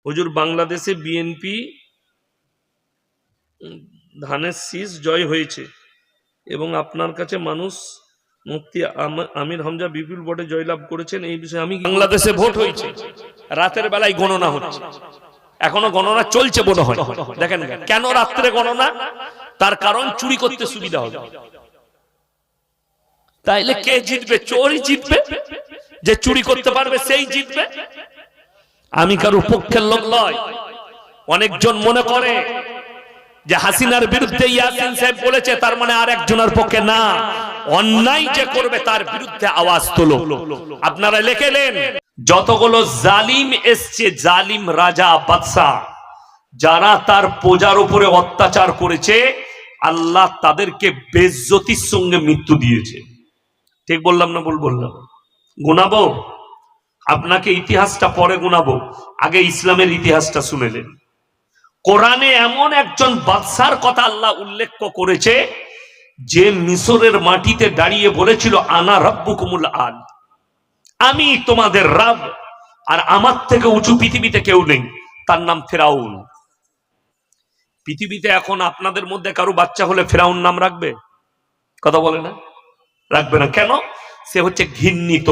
হুজুর, বাংলাদেশে বিএনপি ধানের শীষ জয় হয়েছে এবং আপনার কাছে মানুষ মুফতি আমির হামজা বিপুল ভোটে জয়লাভ করেছেন, এই বিষয়ে আমি বাংলাদেশে ভোট হয়েছে, রাতের বেলায় গণনা হচ্ছে, এখনো গণনা চলছে মনে হয়। দেখেন কেন রাত্রে গণনা, তার কারণ চুরি করতে সুবিধা হবে। তাইলে কে জিতবে? চোরই জিতবে, যে চুরি করতে পারবে সেই জিতবে। আমি কারো পক্ষের লোক নয়। অনেকজন মনে করে যে হাসিনার বিরুদ্ধে ইয়াসিন সাহেব বলেছে তার মানে আর একজনের পক্ষে না, অন্যায় যে করবে তার বিরুদ্ধে আওয়াজ তোলো। আপনারা লিখেলেন যতগুলো জালিম এসছে, জালিম রাজা বাদশা, যারা তার প্রজার উপরে অত্যাচার করেছে, আল্লাহ তাদেরকে বেইজ্জতির সঙ্গে মৃত্যু দিয়েছে। ঠিক বললাম না ভুল বললাম? গুনাবো আপনাকে, ইতিহাসটা পরে গুনাবো, আগে ইসলামের ইতিহাসটা শুনেলেন। কোরআনে এমন একজন বাদশার কথা আল্লাহ উল্লেখ করেছে যে মিশরের মাটিতে দাঁড়িয়ে বলেছিল আনা রাব্বুকুমুল আল, আমি তোমাদের রব, আর আমার থেকে উঁচু পৃথিবীতে কেউ নেই। তার নাম ফেরাউন। পৃথিবীতে এখন আপনাদের মধ্যে কারো বাচ্চা হলে ফেরাউন নাম রাখবে? কথা বলে না? রাখবে না। কেন? সে হচ্ছে ঘৃণিত,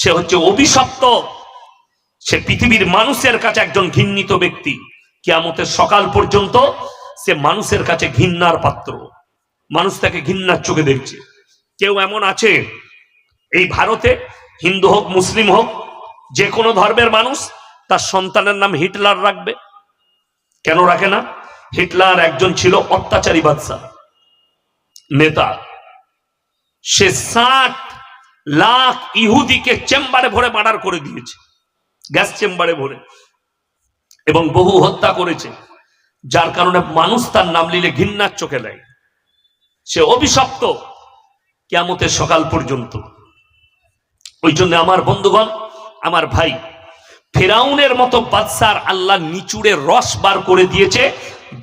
সে হচ্ছে অভিশপ্ত, সে পৃথিবীর মানুষের কাছে একজন ঘৃণিত ব্যক্তি। কিয়ামতের সকাল পর্যন্ত সে মানুষের কাছে ঘৃণার পাত্র, মানুষ তাকে ঘৃণার চোখে দেখছে। কেউ এমন আছে এই ভারতে, হিন্দু হোক মুসলিম হোক যে কোনো ধর্মের মানুষ, তার সন্তানের নাম হিটলার রাখবে? কেন রাখে না? হিটলার একজন ছিল অত্যাচারী বাদশা, নেতা। সে 60 লাখ ইহুদিকে চেম্বারে ভরে মার্ডার করে দিয়েছে, গ্যাস চেম্বারে ভরে, এবং বহু হত্যা করেছে, যার কারণে মানুষ তার নাম নিলে ঘৃণার চোখে নেয়। সে অভিশপ্ত কিয়ামতের সকাল পর্যন্ত। ওই জন্য আমার বন্ধুগণ, আমার ভাই, ফেরাউনের মতো বাদশার আল্লাহ নিচুড়ে রস বার করে দিয়েছে,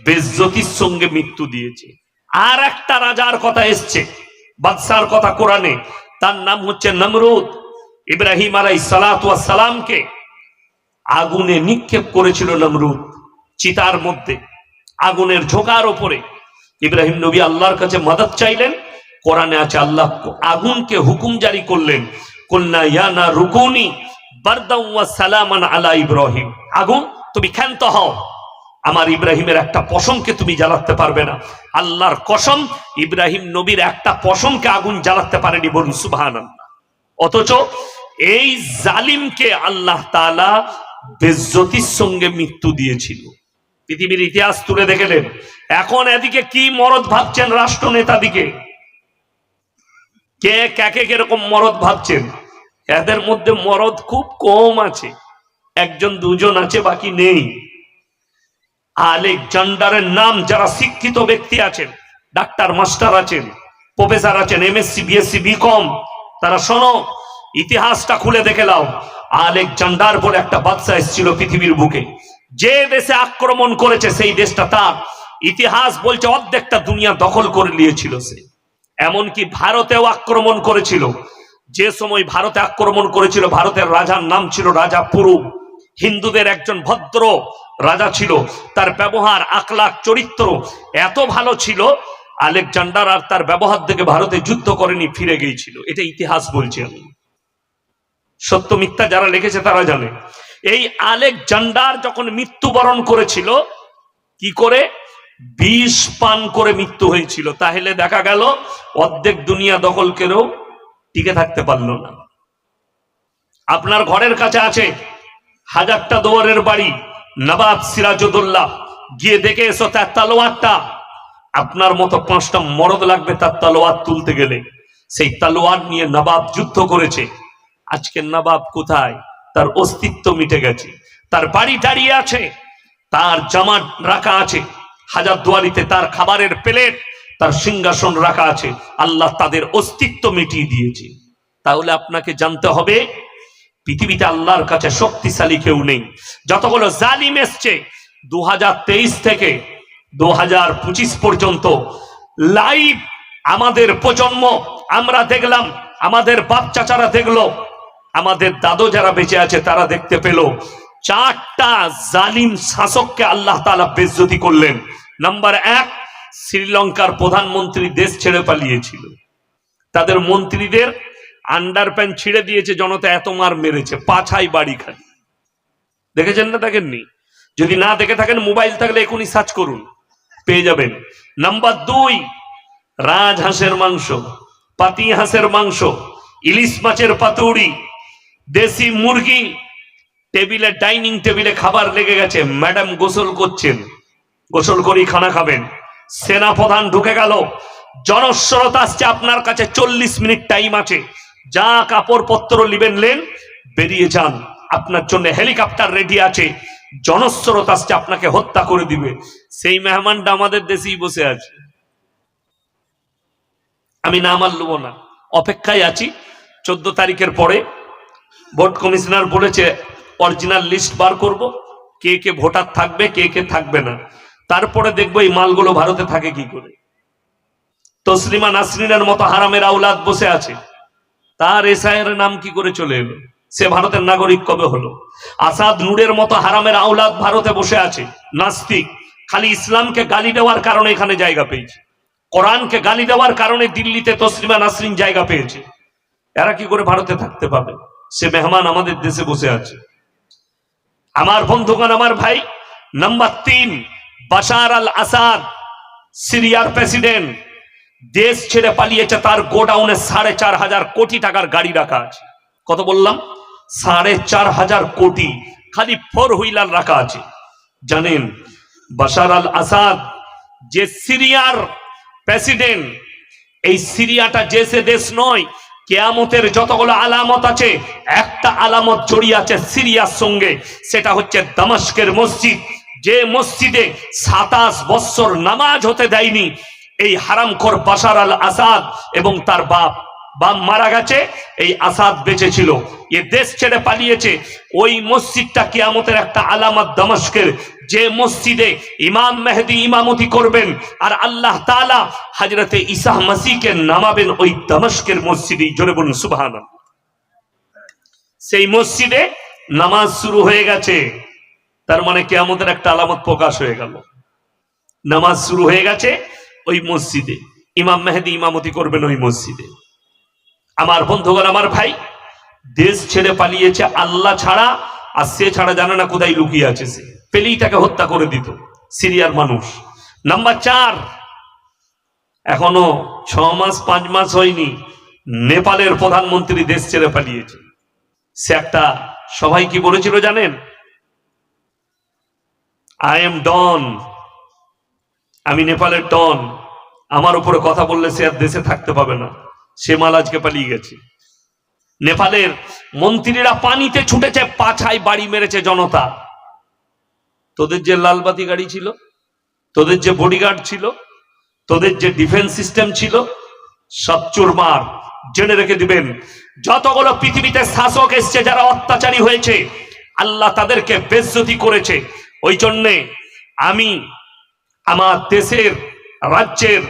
বেইজ্জতির সঙ্গে মৃত্যু দিয়েছে। আর একটা রাজার কথা এসছে, বাদশার কথা কোরআনে, তার নাম হচ্ছে নমরুদ। ইব্রাহিম আলাইহিস সালাতু ওয়াস সালামকে আগুনে নিক্ষেপ করেছিল নমরুদ, চিতার মধ্যে, আগুনের ঝোঁকার উপরে। ইব্রাহিম নবী আল্লাহর কাছে মদদ চাইলেন। কোরআনে আছে আল্লাহ আগুনকে হুকুম জারি করলেন, কুলনা ইয়া না রুকুনি বারদাও ওয়া সালামান আলা ইব্রাহিম, আগুন তুমি ক্ষান্ত হও, আমার ইব্রাহিমের একটা পশমকে তুমি জ্বালাতে পারবে না। আল্লাহর কসম, ইব্রাহিম নবীর একটা পশমকে আগুন জ্বালাতে পারেনি, বলুন সুবহানাল্লাহ। অথচ এই জালিমকে আল্লাহ তাআলা বেইজ্জতির সঙ্গে মৃত্যু দিয়েছিল। পৃথিবীর ইতিহাস তুলে দেখলেন। এখন এদিকে কি মরদ ভাবছেন রাষ্ট্রনেতা দিকে? কে কাকে কিরকম মরদ ভাবছেন? এদের মধ্যে মরদ খুব কম আছে, একজন দুজন আছে, বাকি নেই। আলেকজান্ডারের নাম যারা শিক্ষিত ব্যক্তি আছেন, ডাক্তার মাস্টার আছেন, প্রফেসর আছেন, এমএসসি বিএসসি বিকম, তারা শোনো, ইতিহাসটা খুলে দেখে নাও। আলেকজান্ডার বলে একটা বাদশা এসেছিল পৃথিবীর বুকে, যে দেশে আক্রমণ করেছে সেই দেশটা তার। ইতিহাস বলছে অর্ধেকটা দুনিয়া দখল করে নিয়েছিল সে। এমনকি ভারতেও আক্রমণ করেছিল। যে সময় ভারতে আক্রমণ করেছিল, ভারতের রাজার নাম ছিল রাজা পুরু। হিন্দুদের একজন ভদ্র রাজা ছিল, তার ব্যবহার, আখলাক, চরিত্র এত ভালো ছিল, আলেকজান্ডার আর তার ব্যবহার থেকে ভারতে যুদ্ধ করেনি, ফিরে গিয়েছিল। এটা ইতিহাস বলছে। আমি সত্য মিথ্যা যারা লিখেছে তারা জানে। এই আলেকজান্ডার যখন মৃত্যুবরণ করেছিল, কি করে? বিষ পান করে মৃত্যু হয়েছিল। তাহলে দেখা গেল অর্ধেক দুনিয়া দখল করেও টিকে থাকতে পারল না। আপনার ঘরের কাছে আছে হাজারটা দুয়ারের বাড়ি, নবাব সিরাজউদ্দৌলা, গিয়ে দেখে এসো তার তলোয়ারটা। আপনার মতো 5টা মরদ লাগবে তার তলোয়ার তুলতে গেলে। সেই তলোয়ার নিয়ে নবাব যুদ্ধ করেছে। আজকে নবাব কোথায়? তার অস্তিত্ব মিটে গেছে। তার বাড়ি দাঁড়িয়ে আছে, তার জামা রাখা আছে হাজারদুয়ারিতে, তার খাবারের প্লেট, তার সিংহাসন রাখা আছে। আল্লাহ তাদের অস্তিত্ব মিটিয়ে দিয়েছে। তাহলে আপনাকে জানতে হবে পৃথিবীতে আল্লাহর কাছে শক্তিশালী কেউ নেই। যতগুলো জালিম এসছে 2023 থেকে 2025 পর্যন্ত লাইভ আমাদের প্রজন্ম আমরা দেখলাম, আমাদের বাপ চাচারা দেখলো, আমাদের দাদু যারা বেঁচে আছে তারা দেখতে পেল, চারটা জালিম শাসককে আল্লাহ তাআলা বেইজ্জতি করলেন। নাম্বার 1, শ্রীলঙ্কার প্রধানমন্ত্রী দেশ ছেড়ে পালিয়েছিল, তাদের মন্ত্রীদের আন্ডারপ্যান্ট ছিঁড়ে দিয়েছে, জনতা এত মার মেরেছে, পাছাই বাড়ি খালি। দেখেছেন না দেখেননি? যদি না দেখে থাকেন মোবাইল থাকলে এখনই সার্চ করুন, পেয়ে যাবেন। নাম্বার 2, রাজহাঁসের মাংস, পাতি হাঁসের মাংস, ইলিশ মাছের পাতুড়ি, দেশি মুরগি, টেবিলে ডাইনিং টেবিলে খাবার লেগে গেছে, ম্যাডাম গোসল করছেন, গোসল করেই খানা খাবেন। সেনা প্রধান ঢুকে গেল, জনস্রোত আসছে আপনার কাছে, 40 মিনিট টাইম আছে, যা কাপড় পত্র নিবেন নেন, বেরিয়ে যান, আপনার জন্য হেলিকপ্টার রেডি আছে, জনস্রোত আসছে, আপনাকে হত্যা করে দিবে। সেই মেহমানটা আমাদের দেশেই বসে আছে। আমি নাম আর লব না, অপেক্ষায় আছি। 14 তারিখের পরে ভোট কমিশনার বলেছে অরিজিনাল লিস্ট বার করব, কে কে ভোটার থাকবে কে কে থাকবে না, তারপরে দেখবো এই মালগুলো ভারতে থাকে কি করে। তসলিমা নাসরিনের মতো হারামের আওলাদ বসে আছে, তার এসআইয়ের নাম কি করে চলে এলো? সে ভারতের নাগরিক কবে হলো? আসাদ নূরের মতো হারামের আওলাদ ভারতে বসে আছে, নাস্তিক, খালি ইসলামকে গালি দেওয়ার কারণে এখানে জায়গা পেয়েছে, কোরআনকে গালি দেওয়ার কারণে দিল্লিতে তসলিমা নাসরিন জায়গা পেয়েছে। এরা কি করে ভারতে থাকতে পাবে? সে মেহমান আমাদের দেশে বসে আছে। আমার বন্ধুগণ, আমার ভাই, নাম্বার 3, বাশার আল আসাদ, সিরিয়ার প্রেসিডেন্ট, দেশ ছেড়ে পালিয়েছে, তার গোডাউনে 4,500 কোটি টাকার গাড়ি রাখা আছে। কত বললাম? 4,500 কোটি, খালি 4 হুইলার রাখা আছে। জানেন বাশার আল আসাদ যে সিরিয়ার প্রেসিডেন্ট, এই সিরিয়াটা যে সে দেশ নয়, কিয়ামতের যতগুলো আলামত আছে, একটা আলামত জড়িয়ে আছে সিরিয়ার সঙ্গে, সেটা হচ্ছে দামেস্কের মসজিদ। যে মসজিদে 27 বছর নামাজ হতে দেয়নি এই হারামখোর বাশার আল আসাদ, এবং তার বাপ মারা গেছে, এই আসাদ বেঁচে ছিল, এ দেশ ছেড়ে পালিয়েছে। ওই মসজিদটা কিয়ামতের একটা আলামত দামেস্কের, যে মসজিদে ইমাম মেহেদী ইমামতি করবেন আর আল্লাহ তাআলা হযরতে ঈসা মসিহকে নামাবেন ওই দামেস্কের মসজিদে। জোরে বলুন সুবহানাল্লাহ। সেই মসজিদে নামাজ শুরু হয়ে গেছে, তার মানে কিয়ামতের একটা আলামত প্রকাশ হয়ে গেল। নামাজ শুরু হয়ে গেছে ওই মসজিদে, ইমাম মেহেদী ইমামতি করবেন ওই মসজিদে। আমার বন্ধুগণ, আমার ভাই, দেশ ছেড়ে পালিয়েছে আল্লাহ ছাড়া, আর সে ছাড়া জানে না কোথায় লুকিয়ে আছে, সে পেলেই তাকে হত্যা করে দিত সিরিয়ার মানুষ। নাম্বার 4, এখনো 6 মাস 5 মাস হয়নি, নেপালের প্রধানমন্ত্রী দেশ ছেড়ে পালিয়েছে। সে একটা সবাই কি বলেছিল জানেন? আই এম ডন, আমি নেপালের ডন, আমার উপরে কথা বললে সে আর দেশে থাকতে পাবে না। সে মাল আজকে পালিয়ে গেছে। নেপালের মন্ত্রীরা পানিতে ছুটেছে, পাছায় বাড়ি মেরেছে জনতা। তোদের যে লালবাতি গাড়ি ছিল, তোদের যে বডিগার্ড ছিল, তোদের যে ডিফেন্স সিস্টেম ছিল, সব চুরমার। জেনে রেখে দিবেন, যতগুলো পৃথিবীতে শাসক এসছে যারা অত্যাচারী হয়েছে, আল্লাহ তাদেরকে বেইজ্জতি করেছে। ওই জন্যে আমি আমার দেশের রাজ্যের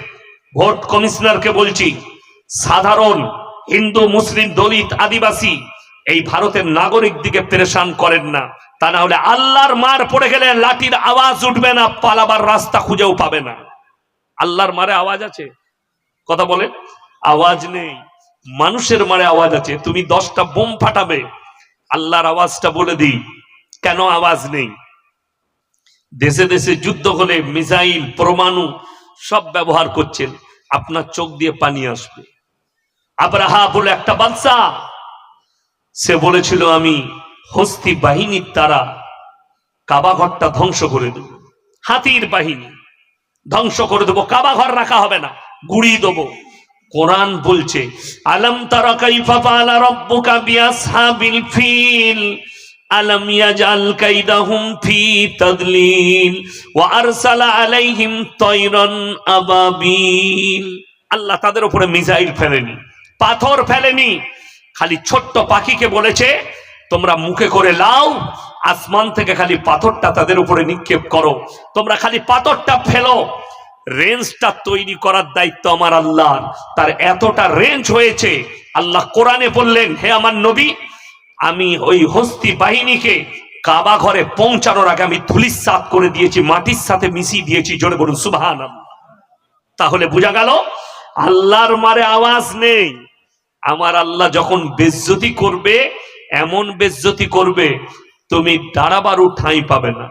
ভোট কমিশনারকে বলছি, সাধারণ হিন্দু মুসলিম দলিত আদিবাসী এই ভারতের নাগরিক দিকে পেরেশান করেন না, তা না হলে আল্লাহর মার পড়ে গেলে লাঠির আওয়াজ উঠবে না, পালাবার রাস্তা খুঁজেও পাবে না। আল্লাহর মারে আওয়াজ আছে? কথা বলে আওয়াজ নেই। মানুষের মারে আওয়াজ আছে। তুমি 10টা বোম ফাটাবে, আল্লাহর আওয়াজটা বলে দিই কেন আওয়াজ নেই। দেশে দেশে যুদ্ধ হলে মিসাইল পরমাণু সব ব্যবহার করছেন, আপনার চোখ দিয়ে পানি আসবে। আবরাহা বলে একটা বাদশা, সে বলেছিল আমি হস্তি বাহিনীর দ্বারা কাবা ঘরটা ধ্বংস করে দেব, হাতির বাহিনী ধ্বংস করে দেবো, কাবা ঘর রাখা হবে না, গুড়িয়ে দেবো। কোরআন বলছে আলাম তারা কাইফা ফাআলা রাব্বুকা বিআসহাবিল ফিল আলাম ইয়াজআল কাইদাহুম ফি তাদলিল ওয়া আরসালা আলাইহিম তায়রান আবাবিল। আল্লাহ তাদের উপরে মিসাইল ফেলেনি, পাথর ফেলেনি, খালি ছোট্ট পাখিকে বলেছে তোমরা মুখে করে লাও, আসমান থেকে খালি পাথরটা তাদের উপরে নিক্ষেপ করো, তোমরা খালি পাথরটা ফেলো। রেঞ্জটা তৈরি করার দায়িত্ব আমার আল্লাহ। তার এতটা রেঞ্জ হয়েছে, আল্লাহ কোরআনে বললেন হে আমার নবী, আমি ওই হস্তি বাহিনীকে কাবা ঘরে পৌঁছানোর আগে আমি ধুলিস্যাৎ করে দিয়েছি, মাটির সাথে মিশিয়ে দিয়েছি। জোরে বলুন সুবহানাল্লাহ। তাহলে বোঝা গেল আল্লাহর মারে আওয়াজ নেই। আমার আল্লাহ যখন বেজ্জতি করবে, এমন বেজ্জতি করবে তুমি দাঁড়াবারও ঠাঁই পাবে না।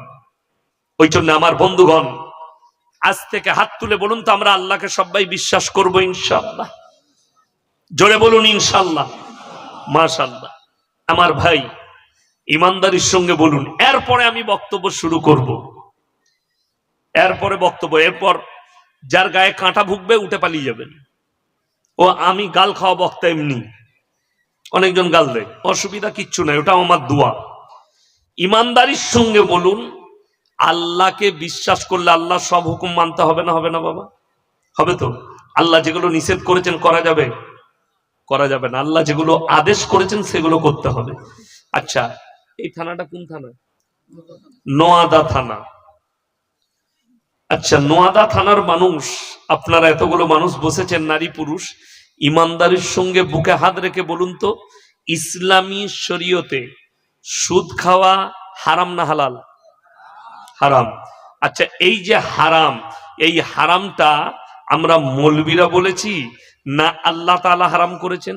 ওই জন্য আমার বন্ধুগণ, আজ থেকে হাত তুলে বলুন তো আমরা আল্লাহকে সবাই বিশ্বাস করব ইনশাআল্লাহ। জোরে বলুন ইনশাআল্লাহ, মাশাআল্লাহ। আমার ভাই ইমানদারির সঙ্গে বলুন। এরপরে আমি বক্তব্য শুরু করব। এরপর যার গায়ে কাঁটা ভুগবে উঠে পালিয়ে যাবেন। ও আমি গাল খাওয়া বক্তা এমনি, অনেকজন গাল দেয়, অসুবিধা কিচ্ছু নাই, ওটা আমার দোয়া। ইমানদারির সঙ্গে বলুন, আল্লাহকে বিশ্বাস করলে আল্লাহ সব হুকুম মানতে হবে না? হবে না বাবা? হবে তো। আল্লাহ যেগুলো নিষেধ করেছেন করা যাবে? করা যাবে না। আল্লাহ যেগুলো আদেশ করেছেন সেগুলো করতে হবে। আচ্ছা, এই থানাটা কোন থানা? নোয়াদা থানা। আচ্ছা, নোয়াদা থানার মানুষ, আপনারা এতগুলো মানুষ বসেছেন, নারী পুরুষ, ইমানদারির সঙ্গে বুকে হাত রেখে বলুন তো, ইসলামী শরীয়তে সুদ খাওয়া হারাম না হালাল? হারাম। আচ্ছা, এই যে হারাম, এই হারামটা আমরা মৌলবীরা বলেছি না আল্লাহ তাআলা হারাম করেছেন?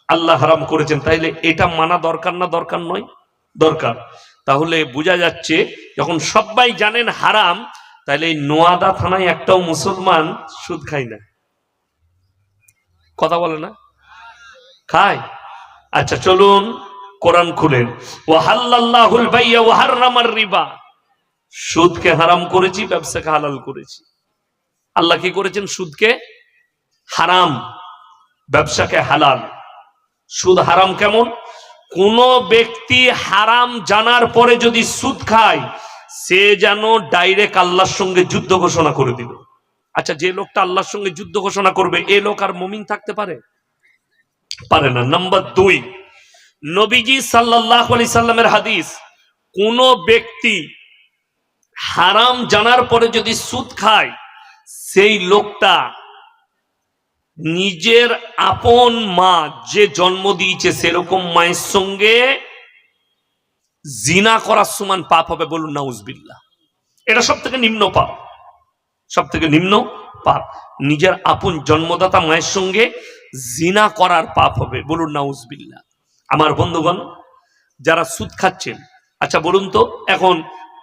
আল্লাহ হারাম করেছেন। তাইলে এটা মানা দরকার না দরকার নয়? দরকার। তাহলে বোঝা যাচ্ছে যখন সবাই জানেন হারাম, তাহলে এই নোয়াদা থানায় একটাও মুসলমান সুদ খায় না। কথা বলে না? খায়। আচ্ছা চলুন কোরআন খুলেন। ওয়াহাল্লাল্লাহুল বাইয়া ওয়া হাররামার রিবা। সুদকে হারাম করেছি, ব্যবসাকে হালাল করেছি। আল্লাহ কি করেছেন? সুদকে হারাম, ব্যবসাকে হালাল। সুদ হারাম কেমন? কোন ব্যক্তি হারাম জানার পরে যদি সুদ খায়, সে যেন ডাইরেক্ট আল্লাহর সঙ্গে যুদ্ধ ঘোষণা করে দিল। আচ্ছা, যে লোকটা আল্লাহর সঙ্গে যুদ্ধ ঘোষণা করবে, এ লোক আর মুমিন থাকতে পারে? পারে না। নাম্বার 2, নবীজি সাল্লাল্লাহু আলাইহি সাল্লামের হাদিস, কোন ব্যক্তি হারাম জানার পরে যদি সুদ খায়, সেই লোকটা নিজের আপন মা যে জন্ম দিয়েছে সেরকম মায়ের সঙ্গে জিনা করার সমান পাপ হবে। বলুন নাউজুবিল্লাহ। এটা সব থেকে নিম্ন পাপ, সব থেকে নিম্ন পাপ। নিজের আপন জন্মদাতা মায়ের সঙ্গে জিনা করার পাপ হবে। বলুন নাউজুবিল্লাহ। আমার বন্ধুগণ, যারা সুদ খাচ্ছেন, আচ্ছা বলুন তো, এখন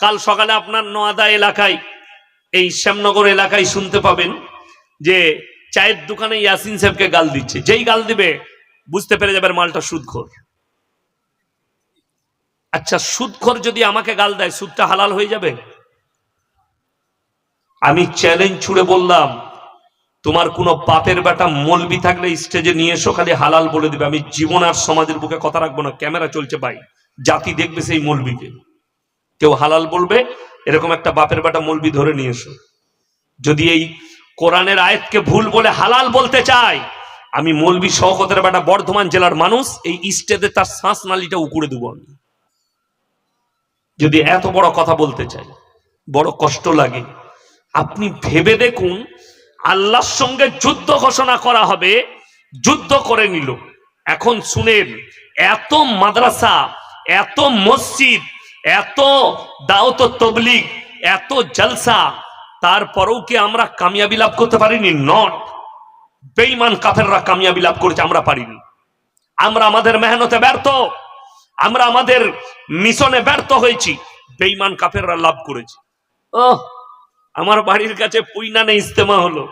কাল সকালে আপনার নোয়াদা এলাকায়, এই শ্যামনগর এলাকায় শুনতে পাবেন যে চায়ের দোকানে ইয়াসিন সাহেবকে গাল দিচ্ছে। যেই গাল দিবে বুঝতে পেরে যাবে মালটা সুদখোর। আচ্ছা, সুদখোর যদি আমাকে গাল দেয়, সুদটা হালাল হয়ে যাবে? আমি চ্যালেঞ্জ ছুড়ে বললাম, তোমার কোন বাপের বেটা মৌলবি থাকলে স্টেজে নিয়ে এসো, খালি হালাল বলে দিবে। আমি জীবন আর সমাজের বুকে কথা রাখবো না। ক্যামেরা চলছে ভাই, জাতি দেখবে সেই মৌলবিকে। কেউ হালাল বলবে, এরকম একটা বাপের বেটা মৌলবি ধরে নিয়ে এসো। যদি এই কোরআনের আয়াতকে ভুল বলে হালাল বলতে চাই, আমি মৌলবি শওকতের বেটা বর্ধমান জেলার মানুষ, এই স্টেজে তার শ্বাস নালীটা উকুড়ে দেবো আমি। যদি এত বড় কথা বলতে চাই, বড় কষ্ট লাগে। আপনি ভেবে দেখুন, আল্লাহর সঙ্গে যুদ্ধ ঘোষণা করা হবে, যুদ্ধ করে নিল। এখন শুনেন, এত মাদ্রাসা, এত মসজিদ, এত দাওয়াত ও তাবলীগ, এত জলসা, তারপরেও কি আমরা কামিয়াবি লাভ করতে পারিনি? নট। বেঈমান কাফেররা কামিয়াবি লাভ করেছে, আমরা পারিনি। আমরা আমাদের মেহনতে ব্যর্থ, আমরা আমাদের মিশনে ব্যর্থ হয়েছি, বেঈমান কাফেররা লাভ করেছে। আমার বাড়ির কাছে পুইনানে ইজতেমা হলো,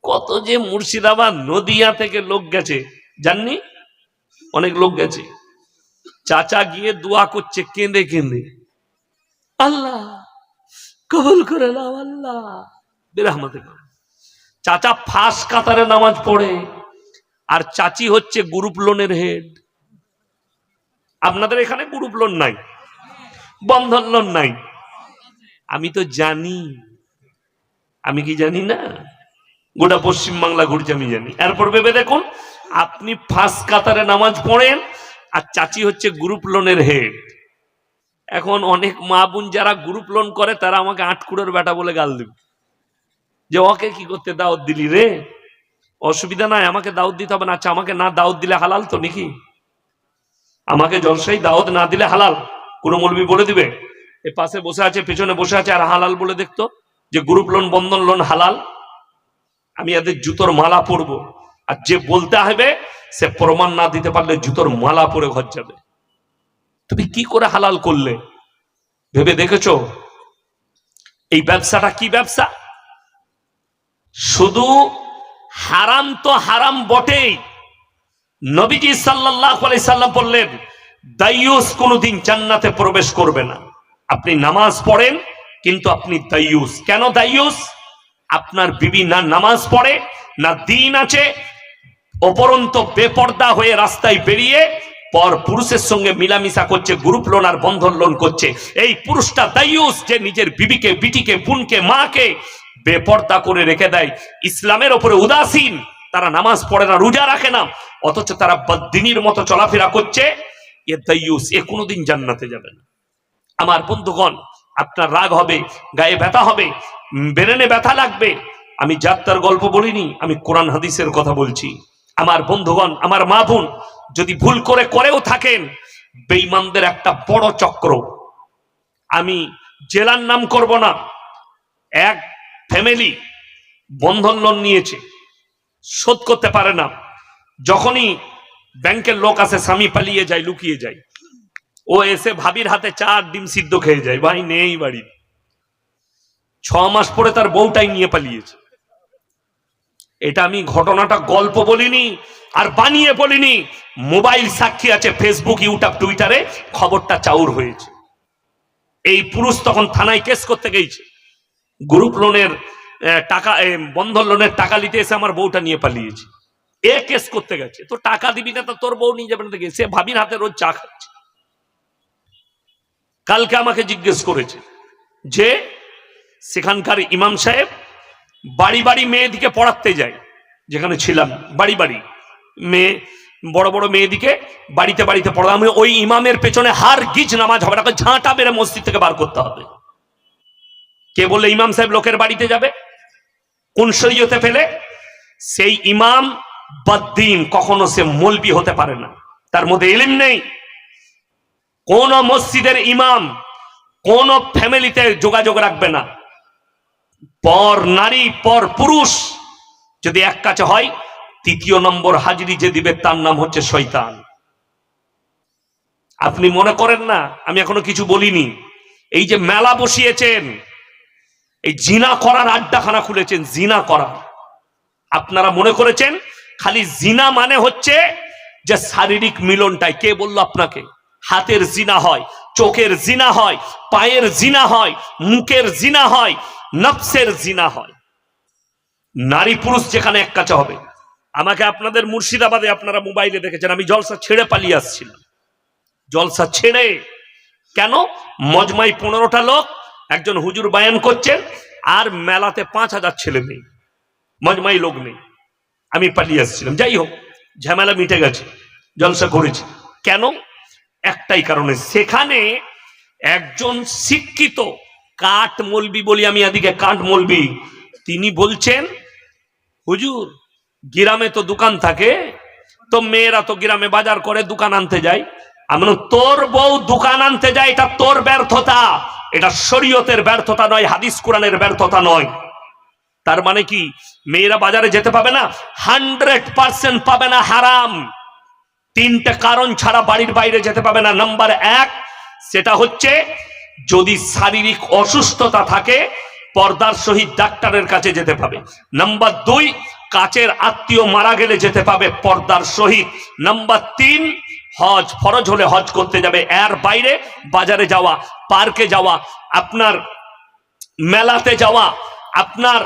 কত যে মুর্শিদাবাদ নদিয়া থেকে লোক গেছে, জাননি? অনেক লোক গেছে। চাচা গিয়ে দোয়া করছে কেঁদে কেঁদে, আল্লাহ কবুল করে নাও আল্লাহ, বিরহমতে। চাচা ফাঁস কাতারে নামাজ পড়ে, আর চাচি হচ্ছে গ্রুপ লোনের হেড। আপনাদের এখানে গ্রুপ লোন নাই, বন্ধন লোন নাই? আমি তো জানি। আমি কি জানি না? গোটা পশ্চিম বাংলা ঘুরছে, আমি জানি। এরপর ভেবে দেখুন, আপনি ফাঁস কাতারে নামাজ পড়েন, আর চাচি হচ্ছে গ্রুপ লোনের হেড। এখন অনেক মা বোন যারা গ্রুপ লোন করে, তারা আমাকে আটকুড়োর বেটা বলে গাল দেবে, যে ওকে কি করতে দাওয়াত দিলি রে? অসুবিধা নাই, আমাকে দাওয়াত দিতে হবে না। আচ্ছা, আমাকে না দাওয়াত দিলে হালাল তো নাকি? আমাকে জলসাই দাওয়াত না দিলে হালাল? কোন মৌলবি বলে দিবে? এ পাশে বসে আছে, পেছনে বসে আছে, আর হালাল বলে দেখতো যে গ্রুপ লোন, বন্ধন লোন হালাল। আমি এদের জুতোর মালা পরবো, আর যে বলতে হবে সে প্রমাণ না দিতে পারলে জুতোর মালা পরে ঘর যাবে। তুমি কি করে হালাল করলে ভেবে দেখেছো? এই ব্যবসাটা কি ব্যবসা? শুধু হারাম তো হারাম বটেই। নবীজি সাল্লাল্লাহু আলাইহি সাল্লাম বললেন, দাইয়ুস কোনদিন জান্নাতে প্রবেশ করবে না। আপনি নামাজ পড়েন কিন্তু আপনি দাইয়ুস। কেন দাইয়ুস? আপনার বিবি না নামাজ পড়ে, না দিন আছে, অপরন্ত বেপর্দা হয়ে রাস্তায় বেরিয়ে পর পুরুষের সঙ্গে মিলামিশা করছে, গ্রুপ লোন আর বন্ধন লোন করছে। এই পুরুষটা দাইয়ুস, যে নিজের বিবিকে, বিটিকে, বোনকে, মাকে বেপর্দা করে রেখে দেয়, ইসলামের ওপরে উদাসীন। তারা নামাজ পড়ে না, রোজা রাখে না, অথচ তারা বদ্দিনীর মতো চলাফেরা করছে। এ দাইয়ুস, এ কোনোদিন জান্নাতে যাবে না। আমার বন্ধুগণ, আপনার রাগ হবে, গায়ে ব্যথা হবে, বেরেনে ব্যথা লাগবে। আমি যাত্রার গল্প বলিনি, আমি কোরআন হাদিসের কথা বলছি। আমার বন্ধুগণ, আমার মা বোন, যদি ভুল করে করেও থাকেন, বেঈমানদের একটা বড় চক্র, আমি জেলার নাম করব না, এক ফ্যামিলি বন্ধন লোন নিয়েছে, শোধ করতে পারে না। যখনই ব্যাংকের লোক আসে, স্বামী পালিয়ে যায়, লুকিয়ে যায়, ও এসে ভাবির হাতে চার ডিম সিদ্ধ খেয়ে যায়, ভাই নেই বাড়ি। 6 মাস পরে তার বউটাই নিয়ে পালিয়েছে। এটা আমি ঘটনাটা গল্প বলিনি আর বানিয়ে বলিনি, মোবাইল সাক্ষী আছে, ফেসবুক, ইউটিউব, টুইটারে খবরটা চাউর হয়েছে। এই পুরুষ তখন থানায় কেস করতে গেছে, গ্রুপ লোনের টাকা, বন্ধন লোনের টাকা নিতে এসে আমার বউটা নিয়ে পালিয়েছে। এ কেস করতে গেছে, তো টাকা দিবি না তো তোর বউ নিয়ে যাবে না, সে ভাবির হাতে রোজ চা খাচ্ছে। কালকে আমাকে জিজ্ঞেস করেছে যে সেখানকার ইমাম সাহেব বাড়ি বাড়ি মেয়েদিকে পড়াতে যায়, যেখানে ছিলাম বাড়ি বাড়ি মেয়ে, বড় বড় মেয়েদিকে বাড়িতে বাড়িতে পড়া। আমি ওই ইমামের পেছনে হার গিজ নামাজ হবে না, ঝাঁটা বেড়ে মসজিদ থেকে বার করতে হবে। কে বললে ইমাম সাহেব লোকের বাড়িতে যাবে? কোন শরীয়তে ফেলে? সেই ইমাম বদ্দিন, কখনো সে মৌলবি হতে পারে না, তার মধ্যে ইলম নেই। কোন মসজিদের ইমাম কোন ফ্যামিলিতে যোগাযোগ রাখবে না। পর নারী পর পুরুষ যদি এক কাছে হয়, 3য় নম্বর হাজিরি যে দিবে তার নাম হচ্ছে শয়তান। আপনি মনে করেন না আমি এখনো কিছু বলিনি? এই যে মেলা বসিয়েছেন, এই জিনা করার আড্ডাখানা খুলেছেন, জিনা করা। আপনারা মনে করেছেন খালি জিনা মানে হচ্ছে যে শারীরিক মিলনটাই। কে বলল আপনাকে? হাতের জিনা হয়, চোখের জিনা হয়, পায়ের জিনা হয়, মুখের জিনা হয়, নফসের জিনা হয়। নারী পুরুষ যেখানে এক কাছে হবে। আমাকে আপনাদের মুর্শিদাবাদে আপনারা মোবাইলে দেখেছেন, আমি জলসা ছেড়ে পালিয়ে আসছিলাম। জলসা ছেড়ে কেন? মজমাই 15টা লোক, একজন হুজুর বায়ান করছেন, আর মেলাতে 5000 ছেলে মেয়ে, মজমাই লোক নেই। আমি পালিয়ে আসছিলাম। যাই হোক, ঝামেলা মিটে গেছে, জলসা করেছি। কেন? একটাই কারণে, সেখানে একজন শিক্ষিত কাঠ মৌলবি বলি আমি, এদিকে কাঠ মৌলবি, তিনি বলছেন, হুজুর গ্রামে তো দোকান থাকে, তো মেয়েরা তো গ্রামে বাজার করে দোকান আনতে যায়। আমি তোর বউ দোকান আনতে যায়, এটা তোর ব্যর্থতা, এটা শরীয়তের ব্যর্থতা নয়, হাদিস কোরআনের ব্যর্থতা নয়। তার মানে কি মেয়েরা বাজারে যেতে পাবে না? 100% পাবে না, হারাম। 3টে কারণ ছাড়া বাড়ির বাইরে যেতে পাবে না। নাম্বার 1, সেটা হচ্ছে যদি শারীরিক অসুস্থতা থাকে, পর্দার সহিত ডাক্তারের কাছে যেতে পাবে। নাম্বার 2, কাছের আত্মীয় মারা গেলে যেতে পাবে পর্দার সহিত। নাম্বার 3, হজ ফরজ হলে হজ করতে যাবে। এর বাইরে বাজারে যাওয়া, পার্কে যাওয়া, আপনার মেলাতে যাওয়া, আপনার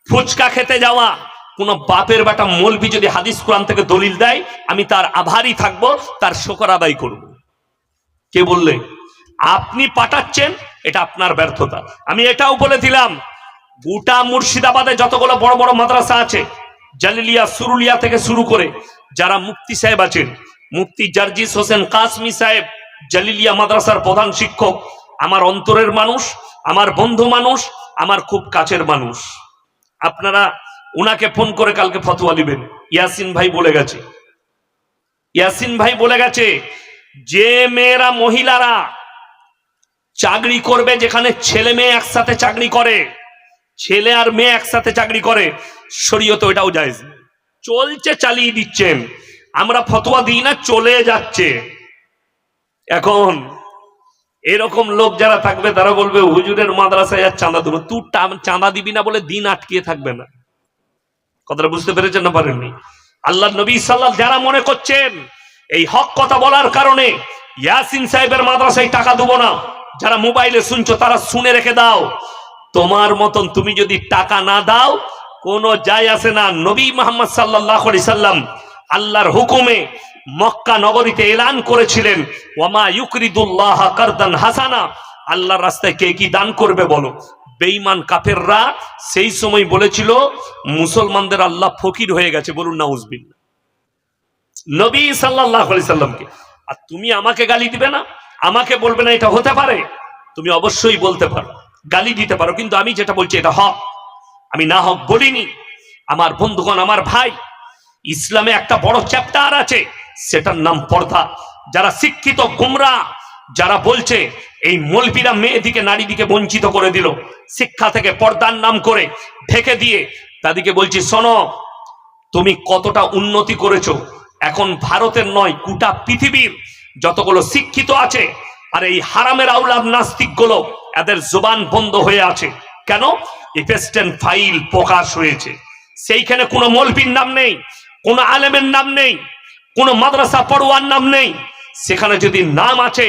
ফুচকা খেতে যাওয়া, কোন বাপের বেটা মৌলবি যদি হাদিস কোরআন থেকে দলিল দেয়, আমি তার আভারী থাকবো, তার শুকর আদায় করব। কে বললে? আপনি পাঠাচ্ছেন, এটা আপনার ব্যর্থতা। আমি এটাও বলে দিলাম, গোটা মুর্শিদাবাদে যতগুলো বড় বড় মাদ্রাসা আছে, জালিলিয়া, সুরুলিয়া থেকে শুরু করে, যারা মুফতি সাহেব আছেন, মুফতি জার্জিস হোসেন কাসমি সাহেব, জালিলিয়া মাদ্রাসার প্রধান শিক্ষক, আমার অন্তরের মানুষ, আমার বন্ধু মানুষ, আমার খুব কাছের মানুষ। আপনারা উনাকে ফোন করে কালকে ফতোয়া দিবেন। ইয়াসিন ভাই বলে গেছে, ইয়াসিন ভাই বলে গেছে যে মেয়েরা, মহিলারা চাকরি করবে যেখানে ছেলে মেয়ে একসাথে চাকরি করে, ছেলে আর মেয়ে একসাথে চাকরি করে, শরীয়তে ওটাও জায়েজ। চলছে, চালিয়ে দিচ্ছেন, আমরা ফতোয়া দিই না, চলে যাচ্ছে। এখন এরকম লোক যারা থাকবে তারা বলবে হুজুরের মাদ্রাসায় আর চাঁদা দেবো। তুই চাঁদা দিবি না বলে দিন আটকিয়ে থাকবে না। কথাটা বুঝতে পেরেছেন না পারেননি? আল্লাহ নবী সাল্লাল্লাহু, যারা মনে করছেন এই হক কথা বলার কারণে ইয়াসিন সাহেবের মাদ্রাসায় টাকা দেবো না, যারা মোবাইলে শুনছো তারা শুনে রেখে দাও। তোমার মতন তুমি যদি টাকা না দাও কোনো যায় আসে না। নবী মুহাম্মদ সাল্লাল্লাহু আলাইহি সাল্লাম আল্লাহর হুকুমে মক্কা নগরীতে এলান করেছিলেন, ওয়ামা ইউকরিদুল্লাহ কারদান হাসানা, আল্লাহর রাস্তায় কে কি দান করবে বলো। বেঈমান কাফেররা সেই সময় বলেছিল মুসলমানদের আল্লাহ ফকির হয়ে গেছে, বলুন নাউজুবিল্লাহ নবী সাল্লাল্লাহু আলাইহি সাল্লামকে। আর তুমি আমাকে গালি দিবে না, আমাকে বলবে না এটা হতে পারে? তুমি অবশ্যই বলতে পারো, গালি দিতে পারো, কিন্তু আমি যেটা বলছি এটা হক, আমি না হক বলিনি। আমার বন্ধুগণ, আমার ভাই, ইসলামে একটা বড় চ্যাপ্টার আছে, সেটার নাম পর্দা। যারা শিক্ষিত গুমরা, যারা বলছে এই মৌলবীরা মেয়েদিকে নারীদিকে বঞ্চিত করে দিল শিক্ষা থেকে, পর্দার নাম করে ঢেকে দিয়ে, তাদেরকে বলছি শোনো, তুমি কতটা উন্নতি করেছো। এখন ভারতের নয়, গোটা পৃথিবীর যতগুলো শিক্ষিত আছে আর এই হারামের আউলাদ নাস্তিক গুলো, এদের জবান বন্ধ হয়ে আছে। কেন? ইফেস্টেন ফাইল প্রকাশ হয়েছে, সেইখানে কোনো মৌলবীর নাম নেই, কোনো আলেমের নাম নেই, কোনো মাদ্রাসা পড়ুয়ার নাম নেই। সেখানে যদি নাম আছে,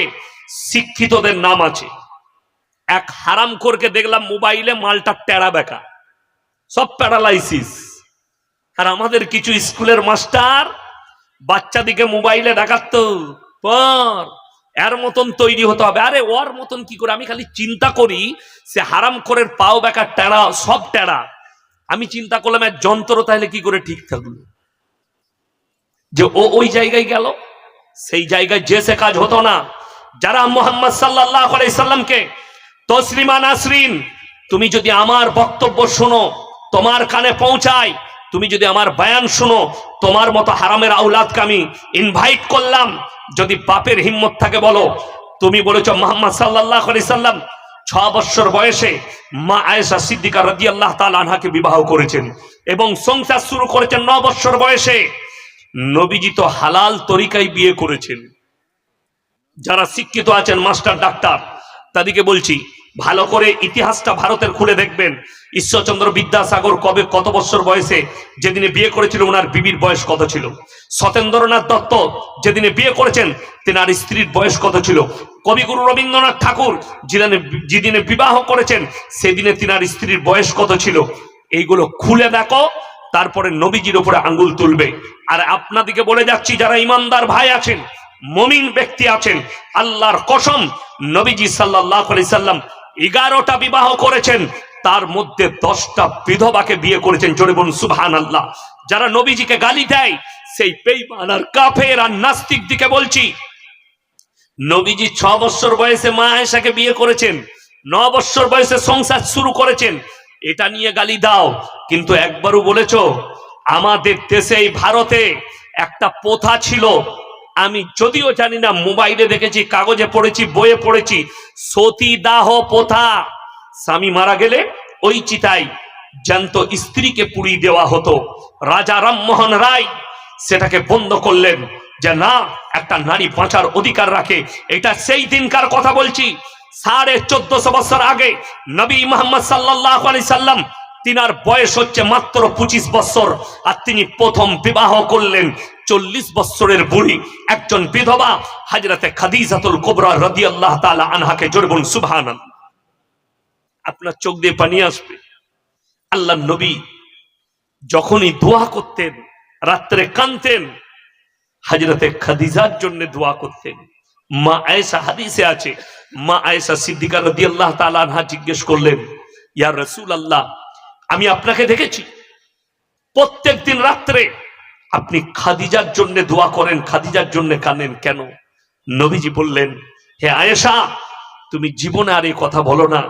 শিক্ষিতদের নাম আছে। এক হারামখোরকে দেখলাম মোবাইলে, মালটা টেরা বেকা, সব প্যারালাইসিস। আর আমাদের কিছু স্কুলের মাস্টার বাচ্চাদিকে মোবাইলে দেখাতো, পর এর মতন তৈরি হতে হবে। আরে ওর মতন কি করে? আমি খালি চিন্তা করি, সে হারামখোরের পাও বেকা, টেরা, সব টেরা। আমি চিন্তা করলাম এর যন্ত্র তাহলে কি করে ঠিক থাকলো, যে ও ওই জায়গায় গেল, সেই জায়গায় যে সে কাজ হতো না। যারা মুহাম্মদ সাল্লাল্লাহু আলাইহি সাল্লামকে, তসলিমা নাসরিন, তুমি যদি আমার বক্তব্য শোনো, তোমার কানে পৌঁছায়, তুমি যদি আমার বয়ান শোনো, তোমার মতো হারামের আউলাদকে আমি ইনভাইট করলাম। যদি বাপের হিম্মত থাকে বলো, তুমি বলেছো মুহাম্মদ সাল্লাল্লাহু আলাইহি সাল্লাম 6 বছর বয়সে মা আয়েশা সিদ্দিকা রাদিয়াল্লাহু তাআলা আনহাকে বিবাহ করেছেন এবং সংসার শুরু করেছেন 9 বছর বয়সে। নবীজি তো হালাল তরিকায় বিয়ে করেছেন। যারা শিক্ষিত আছেন, মাস্টার ডাক্তার, তাদেরকে বলছি ভালো করে ইতিহাসটা ভারতের খুলে দেখবেন। ঈশ্বরচন্দ্র বিদ্যাসাগর কত বছর বয়সে যেদিনে বিয়ে করেছিল, ওনার বিবির বয়স কত ছিল? সতেন্দ্রনাথ দত্ত যেদিনে বিয়ে করেছেন, তেনার স্ত্রীর বয়স কত ছিল? কবিগুরু রবীন্দ্রনাথ ঠাকুর যেদিনে বিবাহ করেছেন, সেদিনে তিনার স্ত্রীর বয়স কত ছিল? এইগুলো খুলে দেখো, তারপরে নবীজির উপরে আঙ্গুল তুলবে। আর আপনাদেরকে বলে যাচ্ছি, যারা ইমানদার ভাই আছেন, মুমিন ব্যক্তি আছেন, আল্লাহর কসম, নবীজি সাল্লাল্লাহু আলাইহি সাল্লাম 11টা বিবাহ করেছেন, তার মধ্যে 10টা বিধবাকে বিয়ে করেছেন। জোরে বলুন সুবহানাল্লাহ। যারা নবীজিকে গালি দেয়, সেই বেঈমান আর কাফের আর নাস্তিক দিকে বলছি, নবীজি 6 বছর বয়সে মা আয়েশাকে বিয়ে করেছেন, 9 বছর বয়সে সংসার শুরু করেছেন, এটা নিয়ে গালি দাও। কিন্তু একবারও বলেছো আমাদের দেশে, এই ভারতে একটা প্রথা ছিল, আমি যদিও জানি না, মোবাইলে দেখেছি, কাগজে পড়েছি, বইয়ে পড়েছি, সতীদাহ প্রথা। স্বামী মারা গেলে ওই চিতায় জ্যান্ত স্ত্রীকে পুড়িয়ে দেওয়া হতো। রাজা রামমোহন রায় সেটাকে বন্ধ করলেন, যে না, একটা নারী বাঁচার অধিকার রাখে। এটা সেই দিনকার কথা বলছি, 1450 বছর আগে। নবী মুহাম্মদ সাল্লাল্লাহু আলাইহি সাল্লাম, তিনার বয়স হচ্ছে মাত্র 25 বছর, আর তিনি প্রথম বিবাহ করলেন 40 বছরের বুড়ি একজন বিধবা হযরতে খাদিজাতুল কুবরা রাদিয়াল্লাহু তাআলা আনহাকে। জোরে বলুন সুবহানাল্লাহ। আপনার চোখ দিয়ে পানি আসবে। আল্লাহর নবী যখনই দোয়া করতেন, রাত্রে কাঁদতেন, হযরতে খাদিজার জন্য দোয়া করতেন। মা আয়েশা, হাদিসে আছে, মা আয়েশা সিদ্দিকা রাদিয়াল্লাহু তাআলা আনহা জিজ্ঞেস করলেন, ইয়া রাসূলুল্লাহ, আমি আপনাকে দেখেছি প্রত্যেক দিন রাত্রে আপনি খাদিজার জন্য দোয়া করেন, খাদিজার জন্য কাঁদেন কেন? নবীজি বললেন, হে আয়েশা, তুমি জীবনে আর এই কথা বলো না।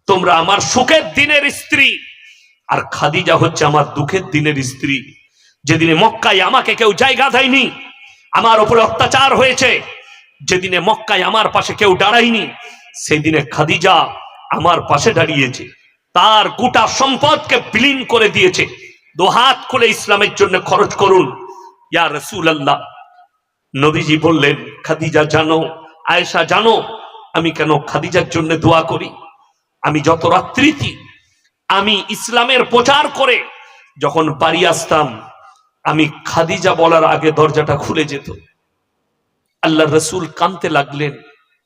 তোমরা আমার সুখের দিনের স্ত্রী, আর খাদিজা হচ্ছে আমার দুঃখের দিনের স্ত্রী। যেদিনে মক্কায় আমাকে কেউ জায়গা দেয়নি, আমার উপরে অত্যাচার হয়েছে, যেদিনে মক্কায় আমার পাশে কেউ দাঁড়ায়নি, সেই দিনে খাদিজা আমার পাশে দাঁড়িয়েছে, তার গোটা সম্পদকে বিলীন করে দিয়েছে। দুহাত খুলে ইসলামের জন্য খরচ করুন। ইয়া রাসূলুল্লাহ, নবীজি বললেন, খাদিজা জানো, আয়েশা জানো আমি কেন খাদিজার জন্য দোয়া করি? আমি যত রাত্রিতি আমি ইসলামের প্রচার করে যখন বাড়ি আসতাম, আমি খাদিজা বলার আগে দরজাটা খুলে যেত। আল্লাহ রসুল কাঁদতে লাগলেন।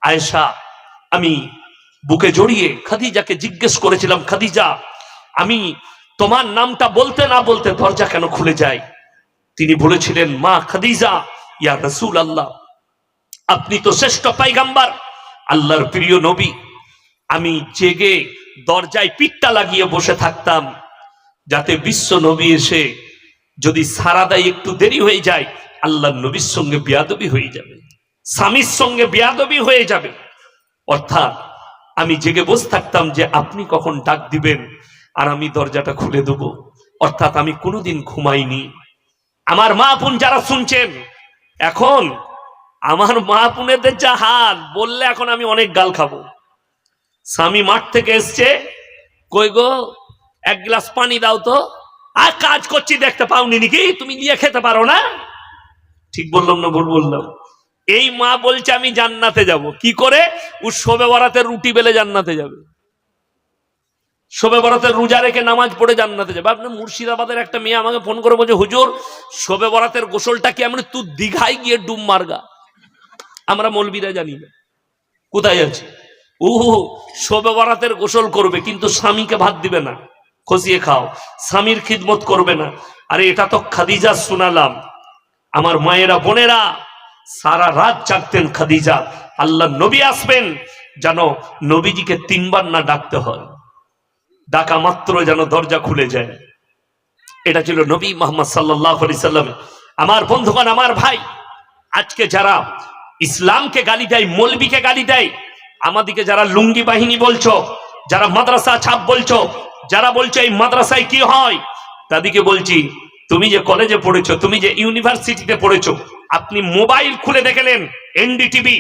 আয়েশা, আমি বুকে জড়িয়ে খাদিজাকে জিজ্ঞেস করেছিলাম, খাদিজা আমি তোমার নামটা বলতে না বলতে দরজা কেন খুলে যায়? তিনি বলেছিলেন, মা খাদিজা, ইয়া রাসূল আল্লাহ, আপনি তো শ্রেষ্ঠ পয়গম্বর, আল্লাহর প্রিয় নবী। আমি জেগে দরজায় পিঠটা লাগিয়ে বসে থাকতাম, যাতে বিশ্ব নবী এসে যদি সারা দেয় একটু দেরি হয়ে যায়, আল্লাহর নবীর সঙ্গে বেয়াদবি হয়ে যাবে, স্বামীর সঙ্গে বেয়াদবি হয়ে যাবে। অর্থাৎ আমি জেগে বসে থাকতাম যে আপনি কখন ডাক দিবেন আর আমি দরজাটা খুলে দেব। অর্থাৎ আমি কোনোদিন ঘুমাইনি। আমার মা বোন যারা শুনছেন, এখন আমার মা বোনেদের যা হাল বললে এখন আমি অনেক গাল খাবো। স্বামী মাঠ থেকে এসছে, কই গো এক গ্লাস পানি দাও তো, আর কাজ করছি দেখতে পাওনি নাকি, তুমি নিয়ে খেতে পারো না? ঠিক বললাম না ভুল বললাম? এই মা বলছে আমি জান্নাতে যাব। কি করে? ও শবে বরাতের রুটি বেলে জান্নাতে যাবে, শবে বরাতের রোজা রেখে নামাজ পড়ে জান্নাতে যাবে। আপনি মুর্শিদাবাদের একটা মেয়ে আমাকে ফোন করে বলছে, হুজুর শবে বরাতের গোসলটা কি? আমি তুই দীঘায় গিয়ে ডুব মারগা, আমরা মৌলবীরা জানি না কোথায় আছে। ও শবে বরাতের গোসল করবে, কিন্তু স্বামীকে ভাত দিবে না, খসিয়ে খাও, স্বামীর খিদমত করবে না। আরে এটা তো খাদিজা শুনালাম। আমার মায়েরা বোনেরা সারা রাত জাগতেন খাদিজা। আল্লাহ নবী আসবেন যেন নবীজিকে 3 বার না ডাকতে হয়, ডাকা মাত্র যেন দরজা খুলে যায়। এটা ছিল নবী মুহাম্মদ সাল্লাল্লাহু আলাইহি সাল্লাম। আমার বন্ধুগণ, আমার ভাই, আজকে যারা ইসলামকে গালি দেয়, মৌলবীকে গালি দেয়, আমাদিকে যারা লুঙ্গি বাহিনী বলছো, যারা মাদ্রাসা ছাপ বলছো, যারা বলছো এই মাদ্রাসায় কি হয়, তাদেরকে বলছি, তুমি যে কলেজে পড়েছো, তুমি যে ইউনিভার্সিটিতে পড়েছো, আপনি মোবাইল খুলে দেখলেন এনডিটিভি,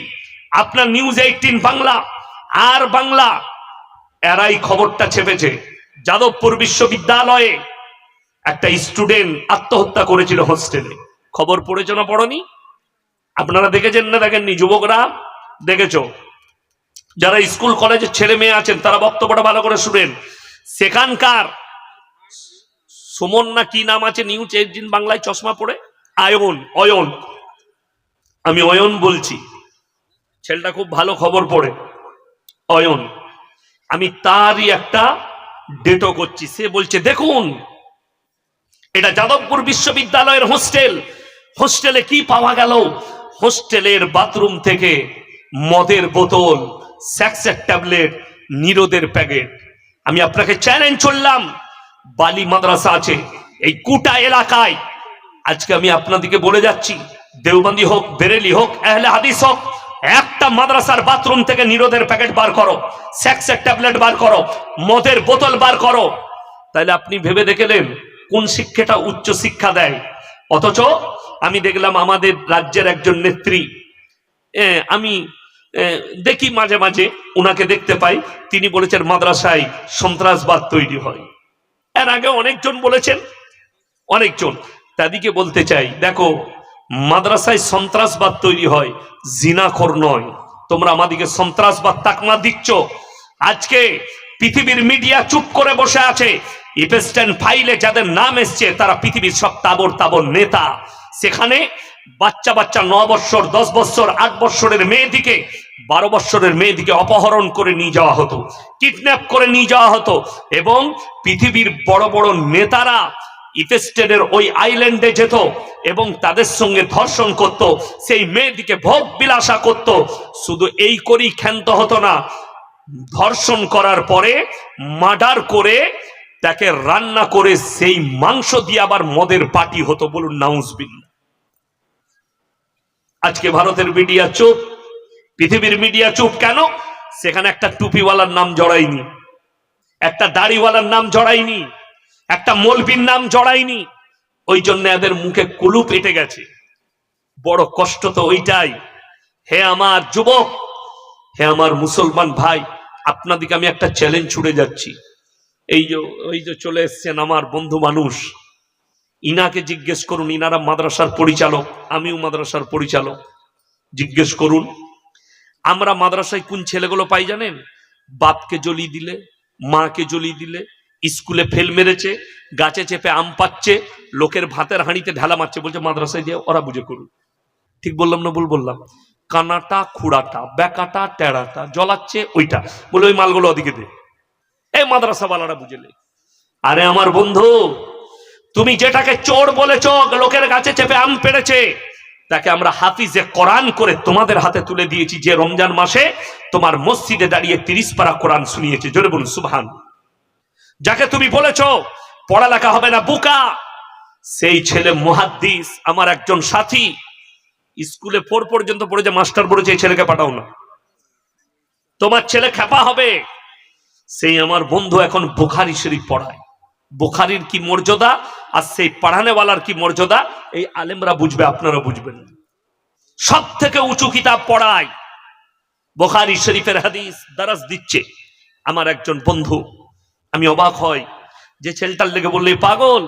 আপনার নিউজ 18 বাংলা আর বাংলা, এরাই খবরটা ছেপেছে। যাদবপুর বিশ্ববিদ্যালয়ে একটা স্টুডেন্ট আত্মহত্যা করেছিল হোস্টেলে। খবর পড়েছো না পড়নি? আপনারা দেখেছেন না দেখেননি? যুবকরা দেখেছো? যারা স্কুল কলেজের ছেলে মেয়ে আছেন তারা বক্তব্যটা ভালো করে শুনেন। সেখানকার সুমন না কি নাম আছে, নিউজ 18 বাংলায় চশমা পড়ে, অয়ন, আমি অয়ন বলছি, ছেলেটা খুব ভালো খবর পড়ে, অয়ন। আমি তারই একটা ডেটো করছি। সে বলছে, দেখুন এটা যাদবপুর বিশ্ববিদ্যালয়ের হোস্টেল, হোস্টেলে কি পাওয়া গেল? হোস্টেলের বাথরুম থেকে মদের বোতল, সেক্সের ট্যাবলেট, নিরোদের প্যাকেট। আমি আপনাকে চ্যালেঞ্জ করলাম, বালি মাদ্রাসা আছে এই কুটা এলাকায়, আজকে আমি আপনাদেরকে বলে যাচ্ছি, দেওবন্দি হোক, বেরেলি হোক, আহলে হাদিস হোক, একটা মাদ্রাসার বাথরুম থেকে নিরোদের প্যাকেট বার করো, সেক্সের ট্যাবলেট বার করো, মদের বোতল বার করো, তাহলে আপনি ভেবে দেখলেন কোন শিক্ষাটা উচ্চ শিক্ষা দেয়। অথচ আমি দেখলাম আমাদের রাজ্যের একজন নেত্রী, আমি দেখি মাঝে মাঝে উনাকে দেখতে পাই, তিনি বলেছেন মাদ্রাসায় সন্ত্রাসবাদ তৈরি হয়। এর আগে অনেকজন বলেছেন, অনেকজন। তাদেরকে বলতে চাই, দেখো মাদ্রাসায় সন্ত্রাসবাদ তৈরি হয়, জিনাখোর নয়। তোমরা আমাদেরকে সন্ত্রাসবাদ তাকমা দিচ্ছ। আজকে পৃথিবীর মিডিয়া চুপ করে বসে আছে। ইপস্টেন ফাইলে যাদের নাম এসছে তারা পৃথিবীর সব তাবর নেতা। সেখানে বাচ্চা 9 বছর, 10 বছর, 8 বছরের মেয়েদিকে, 12 বছরের মেয়েদিকে অপহরণ করে নিয়ে যাওয়া হতো, কিডন্যাপ করে নিয়ে যাওয়া হতো, এবং পৃথিবীর বড় বড় নেতারা ইপস্টেনের ওই আইল্যান্ডে যেত এবং তাদের সঙ্গে ধর্ষণ করত, সেই মেয়েদিকে ভোগ বিলাসা করত। শুধু এই করেই ক্ষান্ত হতো না, ধর্ষণ করার পরে মার্ডার করে তাকে রান্না করে সেই মাংস দিয়ে আবার মদের পার্টি হতো। বলুন নাউজুবিল্লাহ। আজকে ভারতের মিডিয়া চুপ, পৃথিবীর মিডিয়া চুপ কেন? সেখানে একটা টুপিওয়ালার নাম জড়ায়নি, একটা দাড়িওয়ালার নাম জড়ায়নি, একটা মৌলবীর নাম জড়ায়নি। ওই জন্য এদের মুখে কুলুপ এঁটে গেছে। বড় কষ্ট তো ওইটাই। হে আমার যুবক, হে আমার মুসলমান ভাই, আপনাদিকে আমি একটা চ্যালেঞ্জ ছুড়ে যাচ্ছি। ওই যে চলে এসছেন আমার বন্ধু মানুষ, ইনাকে জিজ্ঞেস করুন, ইনারা মাদ্রাসার পরিচালক, আমিও মাদ্রাসার পরিচালক। জিজ্ঞেস করুন, আমরা মাদ্রাসায় কোন ছেলেগুলো পাই জানেন? বাপকে জ্বলিয়ে দিলে, মাকে জ্বলিয়ে দিলে, স্কুলে ফেল মেরেছে, গাছে চেপে আম পাচ্ছে, লোকের ভাতের হাঁড়িতে ঢালা মারছে, বলছে মাদ্রাসায় দিয়ে ওরা বুঝে করুন। ঠিক বললাম না ভুল বললাম? কানাটা খুঁড়াটা বেকাটা টেড়াটা জ্বলাচ্ছে ওইটা, বলে ওই মালগুলো ওদিকে দে, এই মাদ্রাসাওয়ালারা বুঝেলে। আরে আমার বন্ধু, তুমি যেটাকে চোর বলেছ, লোকের গাছে চেপে আম পেড়েছে, তাকে আমরা হাফিজে কোরআন করে তোমাদের হাতে তুলে দিয়েছি, যে রমজান মাসে তোমার মসজিদে দাঁড়িয়ে 30 পারা কোরআন শুনিয়েছে। জোরে বলুন সুবহান। যাকে তুমি বলেছ পড়ালেখা হবে না বোকা, সেই ছেলে মুহাদ্দিস। আমার একজন সাথী স্কুলে 4 পর্যন্ত পড়েছে, মাস্টার বলেছে এই ছেলেকে পাঠাও না, তোমার ছেলে খেপা হবে। সেই আমার বন্ধু এখন বুখারী শরীফ পড়ায়। বুখারীর কি মর্যাদা আর সেই পড়ানেওয়ালার কি মর্যাদা, এই আলেমরা বুঝবে, আপনারা বুঝবেন। সব থেকে উঁচু কিতাব পড়ায়, বুখারী শরীফের হাদিস দারাস দিচ্ছে আমার একজন বন্ধু। আমি অবাক হই যে ছেলেটার লেগে বললে পাগল,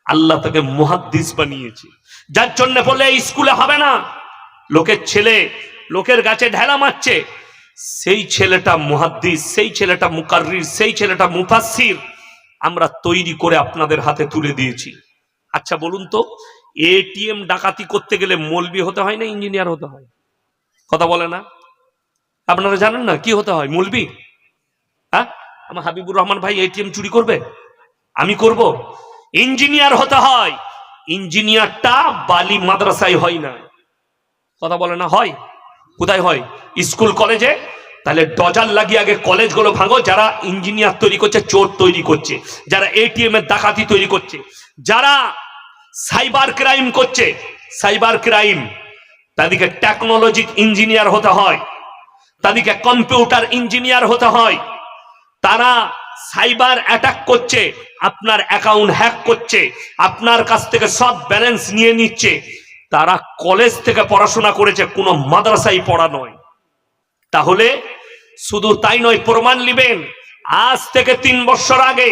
আল্লাহ তাকে মুহাদ্দিস বানিয়েছে, যার জন্য বলে স্কুলে হবে না, লোকের ছেলে লোকের গাছে ঢেলা মারছে, সেই ছেলেটা মুহাদ্দিস, সেই ছেলেটা মুকাররির, সেই ছেলেটা মুফাসসির আমরা তৈরি করে আপনাদের হাতে তুলে দিয়েছি। আচ্ছা বলুন তো, এটিএম ডাকাতি করতে গেলে মৌলবি হতে হয় না ইঞ্জিনিয়ার হতে হয়? কথা বলে না? আপনারা জানেন না কি হতে হয়? মৌলবি? হ্যাঁ, আমার হাবিবুর রহমান ভাই এটিএম চুরি করবে? আমি করব? ইঞ্জিনিয়ার হতে হয়। ইঞ্জিনিয়ারটা বালি মাদ্রাসায় হয় না। কথা বলে না? হয়। কোথায় হয়? স্কুল কলেজে। তাহলে ডজার লাগিয়ে আগে কলেজগুলো ভাঙো, যারা ইঞ্জিনিয়ার তৈরি করছে, চোর তৈরি করছে, যারা এটিএম এর ডাকাতি তৈরি করছে, যারা সাইবার ক্রাইম করছে, সাইবার ক্রাইম, তাদেরকে টেকনোলজি ইঞ্জিনিয়ার হতে হয়, তাদেরকে কম্পিউটার ইঞ্জিনিয়ার হতে হয়। তারা সাইবার অ্যাটাক করছে, আপনার অ্যাকাউন্ট হ্যাক করছে, আপনার কাছ থেকে সব ব্যালেন্স নিয়ে নিচ্ছে। তারা কলেজ থেকে পড়াশোনা করেছে, কোনো মাদ্রাসায় পড়া নয়। তাহলে শুধু তাই নয়, প্রমাণ নেবেন। আজ থেকে 3 বছর আগে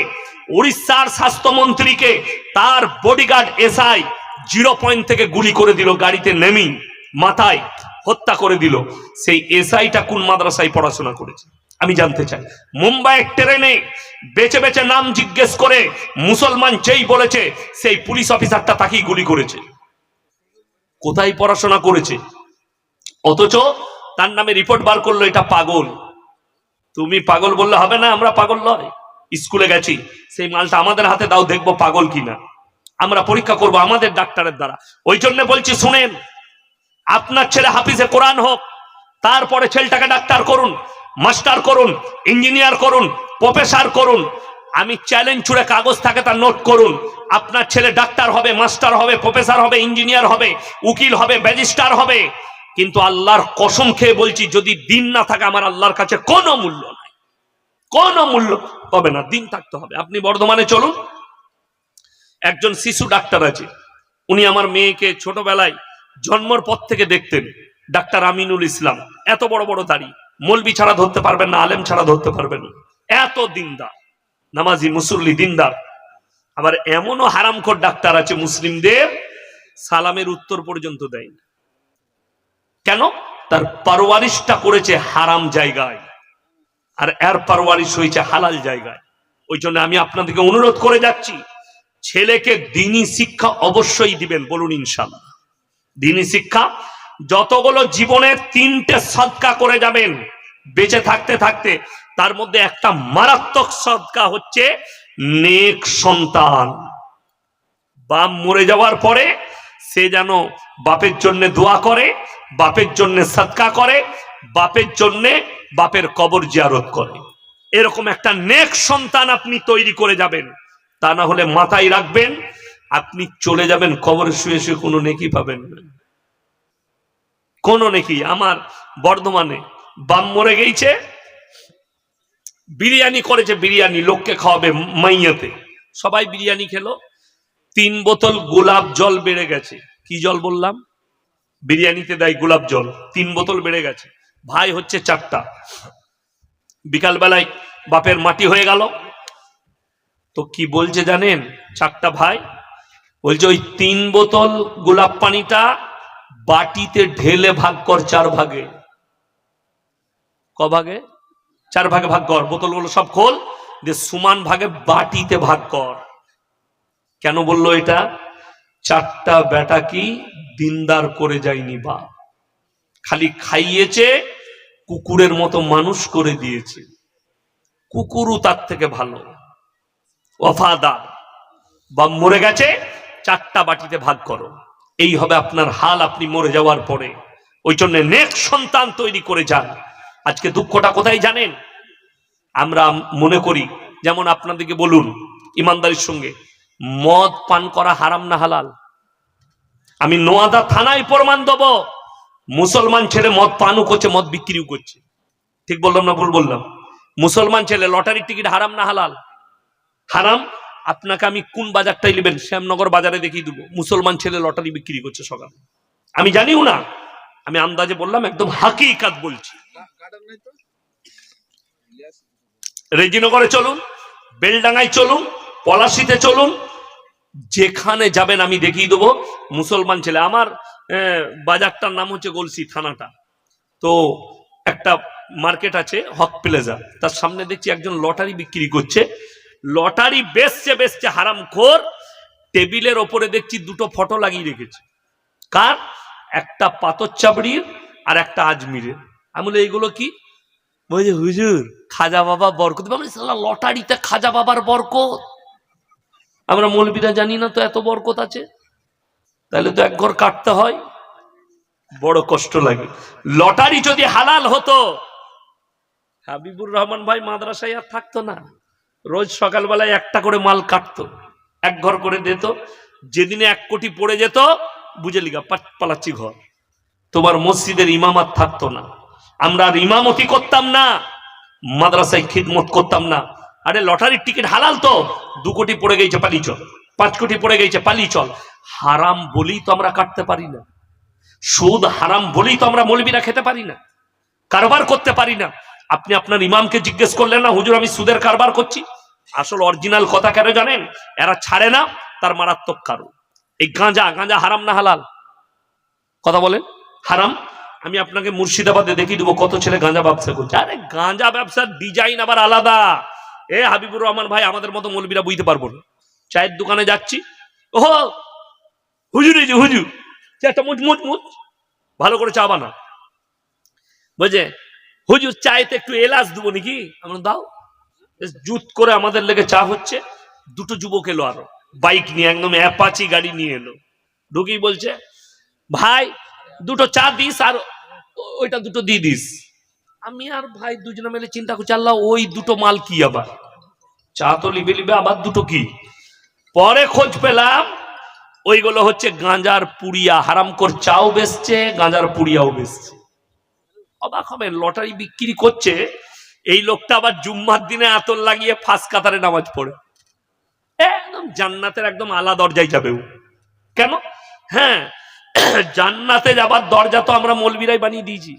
উড়িষ্যার স্বাস্থ্যমন্ত্রীকে তার বডিগার্ড এসআই 0 পয়েন্ট থেকে গুলি করে দিল, গাড়িতে নেমেই মাথায় হত্যা করে দিল। সেই এসআইটা কোন মাদ্রাসায় পড়াশোনা করেছে আমি জানতে চাই। মুম্বাইয়ের ট্রেনে বেছে বেছে নাম জিজ্ঞেস করে মুসলমান যেই বলেছে, সেই পুলিশ অফিসারটা তাকেই গুলি করেছে। কোথায় পড়াশোনা করেছে? অথচ তার নামে রিপোর্ট বার করলো এটা পাগল। তুমি পাগল বললে হবে না, আমরা পাগল নয়, স্কুলে গেছি, সেই মালটা আমাদের হাতে দাও, দেখবো পাগল কিনা। আমরা পরীক্ষা করব আমাদের ডাক্তারের দ্বারা। ওই জন্য বলছি শুনেন, আপনার ছেলে হাফিজে কোরআন হোক, তারপরে ছেলেটাকে ডাক্তার করুন, মাস্টার করুন, ইঞ্জিনিয়ার করুন, প্রফেসর করুন। আমি চ্যালেঞ্জ ছুড়ে কাগজ থাকে তা নোট করুন। আপনার ছেলে ডাক্তার হবে, মাস্টার হবে, প্রফেসর হবে, ইঞ্জিনিয়ার হবে, উকিল হবে, ব্যারিস্টার হবে, কিন্তু আল্লাহর কসম খেয়ে বলছি, যদি দিন না থাকে আমার আল্লাহর কাছে কোনো মূল্য নাই, কোনো মূল্য হবে না। দিন থাকতে হবে। আপনি বর্ধমানে চলুন, একজন শিশু ডাক্তার আছে, উনি আমার মেয়েকে ছোটবেলায় জন্মর পর থেকে দেখতেন, ডাক্তার আমিনুল ইসলাম। এত বড় বড় দাড়ি, মৌলবি ছাড়া ধরতে পারবেন না, আলেম ছাড়া ধরতে পারবেন না, এত দিনদার, নামাজি মুসল্লি দিনদার। আবার এমনও হারামখোর ডাক্তার আছে, মুসলিমদের সালামের উত্তর পর্যন্ত দেয় না। কেন? তার পারওয়ারিশটা করেছে হারাম জায়গায়, আর এর পারওয়ারিশ হয়েছে হালাল জায়গায়। ওই জন্য আমি আপনাদেরকে অনুরোধ করে যাচ্ছি, ছেলেকে দ্বীনি শিক্ষা অবশ্যই দিবেন। বলুন ইনশাআল্লাহ। দ্বীনি শিক্ষা যতগুলো জীবনের 3টে সদকা করে যাবেন বেঁচে থাকতে থাকতে, তার মধ্যে একটা মারাত্মক সদকা হচ্ছে নেক সন্তান। বাপ মরে যাওয়ার পরে সে যেন বাপের জন্য দোয়া করে, বাপের জন্য সদকা করে, বাপের জন্য বাপের কবর জিয়ারত করে। এরকম একটা নেক সন্তান আপনি তৈরি করে যাবেন। তা না হলে মাথায় রাখবেন, আপনি চলে যাবেন কবরে শুয়ে শুয়ে কোনো নেকি পাবেন না, কোনো নেকি। আমার বর্ধমানে বাপ মরে গেছে, বিরিয়ানি করেছে, বিরিয়ানি লোককে খাওয়াবে মাইয়াতে, সবাই বিরিয়ানি খেলো, 3 বোতল গোলাপ জল বেড়ে গেছে। কি জল বললাম? বিরিয়ানিতে দেয় গোলাপ জল, 3 বোতল বেড়ে গেছে। ভাই হচ্ছে 4টা। বিকাল বেলায় বাপের মাটি হয়ে গেল, তো কি বলছে জানেন 4টা ভাই? বলছে ওই 3 বোতল গোলাপ পানিটা বাটিতে ঢেলে ভাগ কর 4 ভাগে। ক ভাগে? 4 ভাগে ভাগ কর। বোতলগুলো সব খোল, দিয়ে সমান ভাগে বাটিতে ভাগ কর। কেন বললো এটা? 4টা বেটা কি দিনদার করে যায়নি বা, খালি খাইয়েছে, কুকুরের মতো মানুষ করে দিয়েছে। কুকুরও তার থেকে ভালো, ওয়াফাদার। বা মরে গেছে, 4টা বাটিতে ভাগ করো। এই হবে আপনার হাল আপনি মরে যাওয়ার পরে। ওই জন্য নেক্সট সন্তান তৈরি করে যান। আজকে দুঃখটা কোথায় জানেন? আমরা মনে করি, যেমন আপনাদেরকে বলুন ইমানদারির সঙ্গে, মদ পান করা হারাম না হালাল? আমি নোয়াদা থানায় প্রমাণ দেব, মুসলমান ছেলে মদ পানও করছে, মদ বিক্রিও করছে। ঠিক বললাম না ভুল বললাম? মুসলমান ছেলে লটারির টিকিট হারাম না হালাল? হারাম। আপনাকে আমি কোন বাজারটাই নেবেন, শ্যামনগর বাজারে দেখিয়ে দেবো মুসলমান ছেলে লটারি বিক্রি করছে সকালে। আমি জানিও না, আমি আন্দাজে বললাম, একদম হাকিকাত বলছি। রেজিনগরে চলুন, বেলডাঙ্গায় চলুন, পলাশিতে চলুন, যেখানে যাবেন আমি দেখিয়ে দেবো মুসলমান ছেলে। আমার বাজারটার নাম হচ্ছে গলসি থানাটা, তো একটা মার্কেট আছে হক প্লেজা, তার সামনে দেখছি একজন লটারি বিক্রি করছে। লটারি বেচছে বেচছে হারামখোর, টেবিলের ওপরে দেখছি 2টো ফটো লাগিয়ে রেখেছে। কার? একটা পাথর চাবড়ির আর একটা আজমিরের। আমি বলি এইগুলো কি? বলছে হুজুর খাজা বাবা বরকত। লটারিতে খাজা বাবার বরকত? আমরা মৌলবীরা জানি না তো এত বরকত আছে? তাহলে তো এক ঘর কাটতে হয়, বড় কষ্ট লাগে। লটারি যদি হালাল হতো, হাবিবুর রহমান ভাই মাদ্রাসায় আর থাকতো না। রোজ সকালবেলায় একটা করে মাল কাটতো, এক ঘর করে দিত। যেদিনে 1 কোটি পড়ে যেত, বুঝে লিগা পালাচ্ছি ঘর। তোমার মসজিদের ইমামাত থাকতো না, আমরা আর ইমামতি করতাম না, মাদ্রাসায় খিদমত করতাম না। আরে লটারির টিকিট হালাল তো, 2 কোটি পড়ে গেছে পালি চল, 5 কোটি পড়ে গেছে পালি চল। হারাম বলেই তো আমরা কাটতে পারি না, সুদ হারাম বলেই তো আমরা মৌলবীরা খেতে পারি না, কারবার করতে পারি না। আপনি আপনার ইমামকে জিজ্ঞেস করলেন না, হুজুর আমি সুদের কারবার করছি? আসল অরিজিনাল কথা কেন জানেন? এরা ছাড়ে না, তার মারাত্মক কারণ। এই গাঁজা, গাঁজা হারাম না হালাল? কথা বলেন। হারাম। আমি আপনাকে মুর্শিদাবাদে দেখিয়ে দেবো কত ছেলে গাঁজা ব্যবসা করছে। আরে গাঁজা ব্যবসার ডিজাইন আবার আলাদা। এ হাবিবুর রহমান ভাই আমাদের মতো মৌলবীরা বুঝতে পারবো না। চায়ের দোকানে যাচ্ছি, ওহো হুজুর, এই যে হুজুর চাটা মুচ মুচ মুচ, ভালো করে চা বানা। বুঝে হুজুর চাইতে একটু এলাচ দেবো নাকি? আমরা দাও। জুত করে আমাদের লেগে চা হচ্ছে। 2টো যুবক এলো, আরো বাইক নিয়ে, একদম অ্যাপাচি গাড়ি নিয়ে এলো। ঢুকেই বলছে ভাই 2টো চা দিস, আর ওইটা 2টো দিয়ে দিস। আমি আর ভাই দুজনে মিলে চিন্তা করছি, আল্লাহ ওই 2টো মাল কি? আবার চা তো লিবে লিবে, আবার 2টো কি? পরে খোঁজ পেলাম ওইগুলো হচ্ছে গাঁজার পুড়িয়া। হারাম কর চাও বেচছে, গাঁজার পুড়িয়াও বেচছে। অবাক হবেন, লটারি বিক্রি করছে এই লোকটা, আবার জুম্মার দিনে আতর লাগিয়ে ফার্স্ট কাতারে নামাজ পড়ে। একদম জান্নাতের একদম আলা দরজায় যাবে ও। কেন? হ্যাঁ, জান্নাতে যাবার দরজা তো আমরা মৌলবীরাই বানিয়ে দিয়েছি,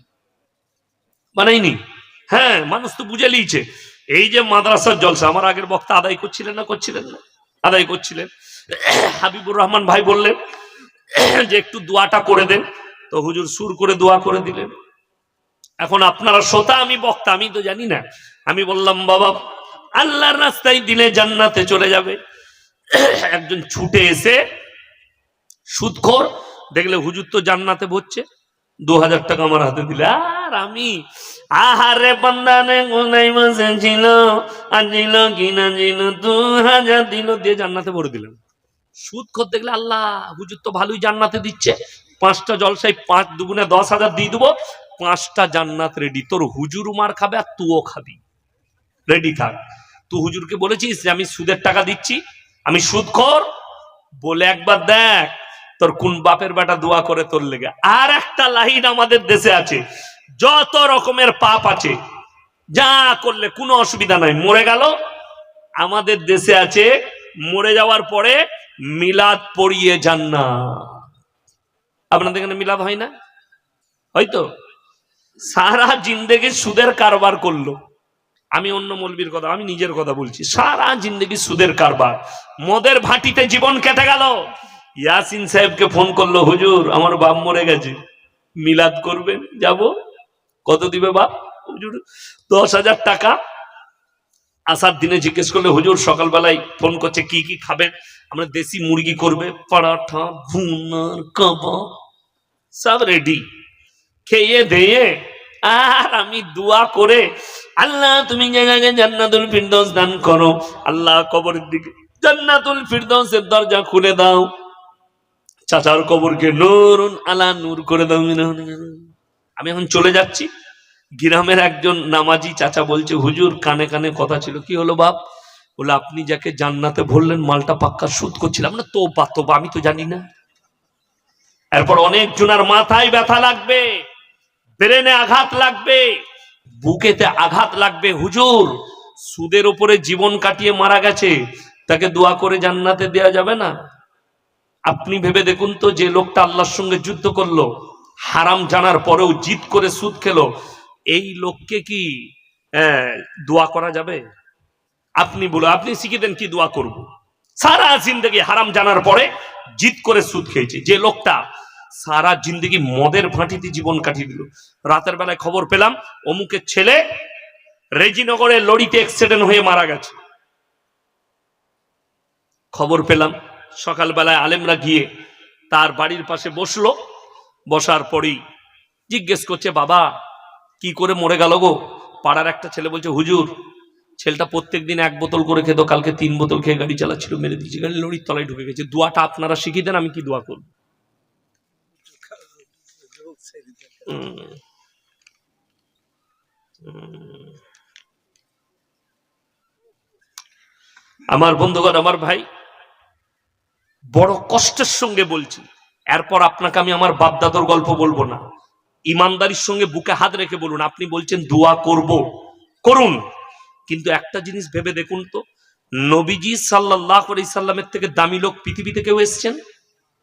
বানাইনি? হ্যাঁ, মানুষ তো বুঝে লিয়েছে। এই যে মাদ্রাসার জলসা, আমার আগের বক্তা আদায় করছিলেন না? করছিলেন না? আদায় করছিলেন। হাবিবুর রহমান ভাই বললেন যে একটু দোয়াটা করে দেন, তো হুজুর সুর করে দোয়া করে দিলেন। এখন আপনারা শ্রোতা, আমি বক্তা, আমি তো জানি না। আমি বললাম বাবা আল্লাহর রাস্তায় দিলে জান্নাতে চলে যাবে। একজন ছুটে এসে, সুদখোর, দেখলে হুজুর তো জান্নাতে ভরছে, 2000 টাকা আমার হাতে দিলে। আর আমি আহারে বান্দানে গোনাই মাসে ছিল, আজিল কিনা ছিল, 2000 দিল, দিয়ে জান্নাতে ভরে দিলাম। সুদখোর দেখলে আল্লাহ হুজুর তো ভালোই জান্নাতে দিচ্ছে, 5টা জলসাই 5 দুগুণে 10,000 দিয়ে দেবো, 5টা জান্নাত রেডি। তোর হুজুর মার খাবে আর তুইও খাবি, রেডি থাক। তুই হুজুরকে বলেছিস যে আমি সুদের টাকা দিচ্ছি, আমি সুদখোর বলে একবার দেখ তোর কোন বাপের বেটা দোয়া করে তোর লেগে। আর একটা লাইন আমাদের দেশে আছে, যত রকমের পাপ আছে যা করলে কোনো অসুবিধা নাই, মরে গেল, আমাদের দেশে আছে মরে যাওয়ার পরে মিলাদ পড়িয়ে জান্নাত। আপনাদের এখানে মিলাদ হয় না? হয়তো সারা জিন্দেগি সুদের কারবার করলো। আমি অন্য মৌলবীর কথা, আমি নিজের কথা বলছি। সারা জিন্দেগি সুদের কারবার, মদের ভাটিতে জীবন কেটে গেল। ইয়াসিন সাহেবকে ফোন করলো, হুজুর আমার বাপ মরে গেছে, মিলাদ করবেন, যাব। কত দিবে বাপ? হুজুর 10,000 টাকা। আসার দিনে জিজ্ঞেস করলে, হুজুর সকালবেলায় ফোন করছে কি কি খাবেন? আমরা দেশি মুরগি করবে, পরাঠা, ভুনার, কাবাব, সব রেডি। খেয়ে দিয়ে আর আমি দোয়া করে, আল্লাহ তুমি জায়গাকে জান্নাতুল ফিরদৌস দান করো, আল্লাহ কবরের দিকে জান্নাতুল ফিরদৌসের দরজা খুলে দাও, চাচার কবরকে নূরুন আলা নূর করে দাও। আমি এখন চলে যাচ্ছি, গ্রামের একজন নামাজি চাচা বলছে, হুজুর কানে কানে কথা ছিল। কি হলো বাপ? বলে আপনি যাকে জান্নাতে ভরলেন মালটা পাক্কা সুদ করছিলাম না। তোবা তোবা, আমি তো জানি না। এরপর অনেক জনের মাথায় ব্যথা লাগবে, ব্রেনে আঘাত লাগবে, বুকেতে আঘাত লাগবে। হুজুর সুদের উপরে জীবন কাটিয়ে মারা গেছে, তাকে দোয়া করে জান্নাতে দেয়া যাবে না? আপনি ভেবে দেখুন তো, যে লোকটা আল্লাহর সঙ্গে যুদ্ধ করলো, হারাম জানার পরেও জিদ করে সুদ খেলো, এই লোককে কি দোয়া করা যাবে? আপনি বলো, আপনি শিখিয়ে দেন কি দোয়া করব? সারা জিন্দগি হারাম জানার পরে জিদ করে সুদ খেয়েছে যে লোকটা, সারা জিন্দগি মদের ফাঁটিতে জীবন কাটিয়ে দিল। রাতের বেলায় খবর পেলাম অমুকের ছেলে রেজিনগরে লরিতে অ্যাক্সিডেন্ট হয়ে মারা গেছে। খবর পেলাম, সকালবেলায় আলেমরা গিয়ে তার বাড়ির পাশে বসলো। বসার পরেই জিজ্ঞেস করছে, বাবা কি করে মরে গেল গো? পাড়ার একটা ছেলে বলছে, হুজুর ছেলেটা প্রত্যেকদিন 1 বোতল করে খেত, কালকে 3 বোতল খেয়ে গাড়ি চালাচ্ছিল, মেরে দিয়েছে, গাড়ি লরির তলায় ঢুকে গেছে। দোয়াটা আপনারা শিখিয়ে দেন, আমি কি দোয়া করব? আমার বন্ধুগণ, আমার ভাই, বড় কষ্টের সঙ্গে বলছি। এরপর আপনাকে আমি আমার বাপদাদর গল্প বলবো না, ইমানদারির সঙ্গে বুকে হাত রেখে বলুন, আপনি বলছেন দোয়া করব, করুন, কিন্তু একটা জিনিস ভেবে দেখুন তো, নবীজি সাল্লাল্লাহু আলাইহি সাল্লামের থেকে দামি লোক পৃথিবীতে কেউ এসেছেন?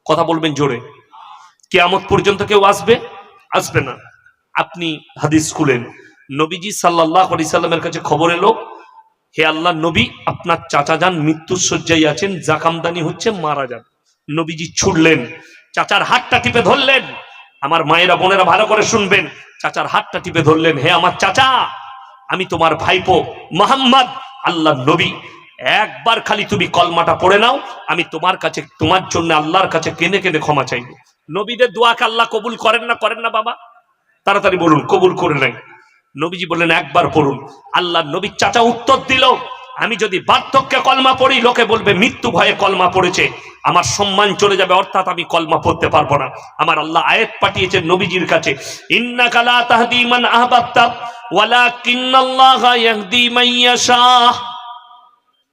কথা বলবেন জোরে। কিয়ামত পর্যন্ত কেউ আসবে? আসবে না। আপনি হাদিস খুলেন, নবীজি সাল্লাল্লাহু আলাইহি সাল্লামের কাছে খবর এলো, হে আল্লাহ নবী, আপনার চাচা যান মৃত্যুর শয্যায় আছেন, জাকামদানি হচ্ছে, মারা যান। নবীজি ছুটলেন, চাচার হাতটা টিপে ধরলেন। আমার মায়েরা বোনেরা ভালো করে শুনবেন, চাচার হাতটা টিপে ধরলেন, হে আমার চাচা, আমি তোমার ভাইপো মুহাম্মদ, আল্লাহর নবী, একবার খালি তুমি কলমাটা পড়ে নাও, আমি তোমার কাছে, তোমার জন্য আল্লাহর কাছে কেঁদে কেঁদে ক্ষমা চাইব। নবীদের দোয়াকে আল্লাহ কবুল করেন না? করেন না বাবা? তাড়াতাড়ি বলুন, কবুল করে নাই? নবীজি বললেন একবার পড়ুন। আল্লাহ নবী চাচা উত্তর দিল, আমি যদি বার্ধক্যে কলমা পড়ি, লোকে বলবে মৃত্যু ভয়ে কলমা পড়েছে, আমার সম্মান চলে যাবে, অর্থাৎ আমি কলমা পড়তে পারবো না। আমার আল্লাহ আয়াত পাঠিয়েছে নবীজির কাছে, ইন্নাকা লা তাহদি মান আহবাবতা ওয়ালাকিন্নাল্লাহা ইয়াহদি মান ইয়াশা।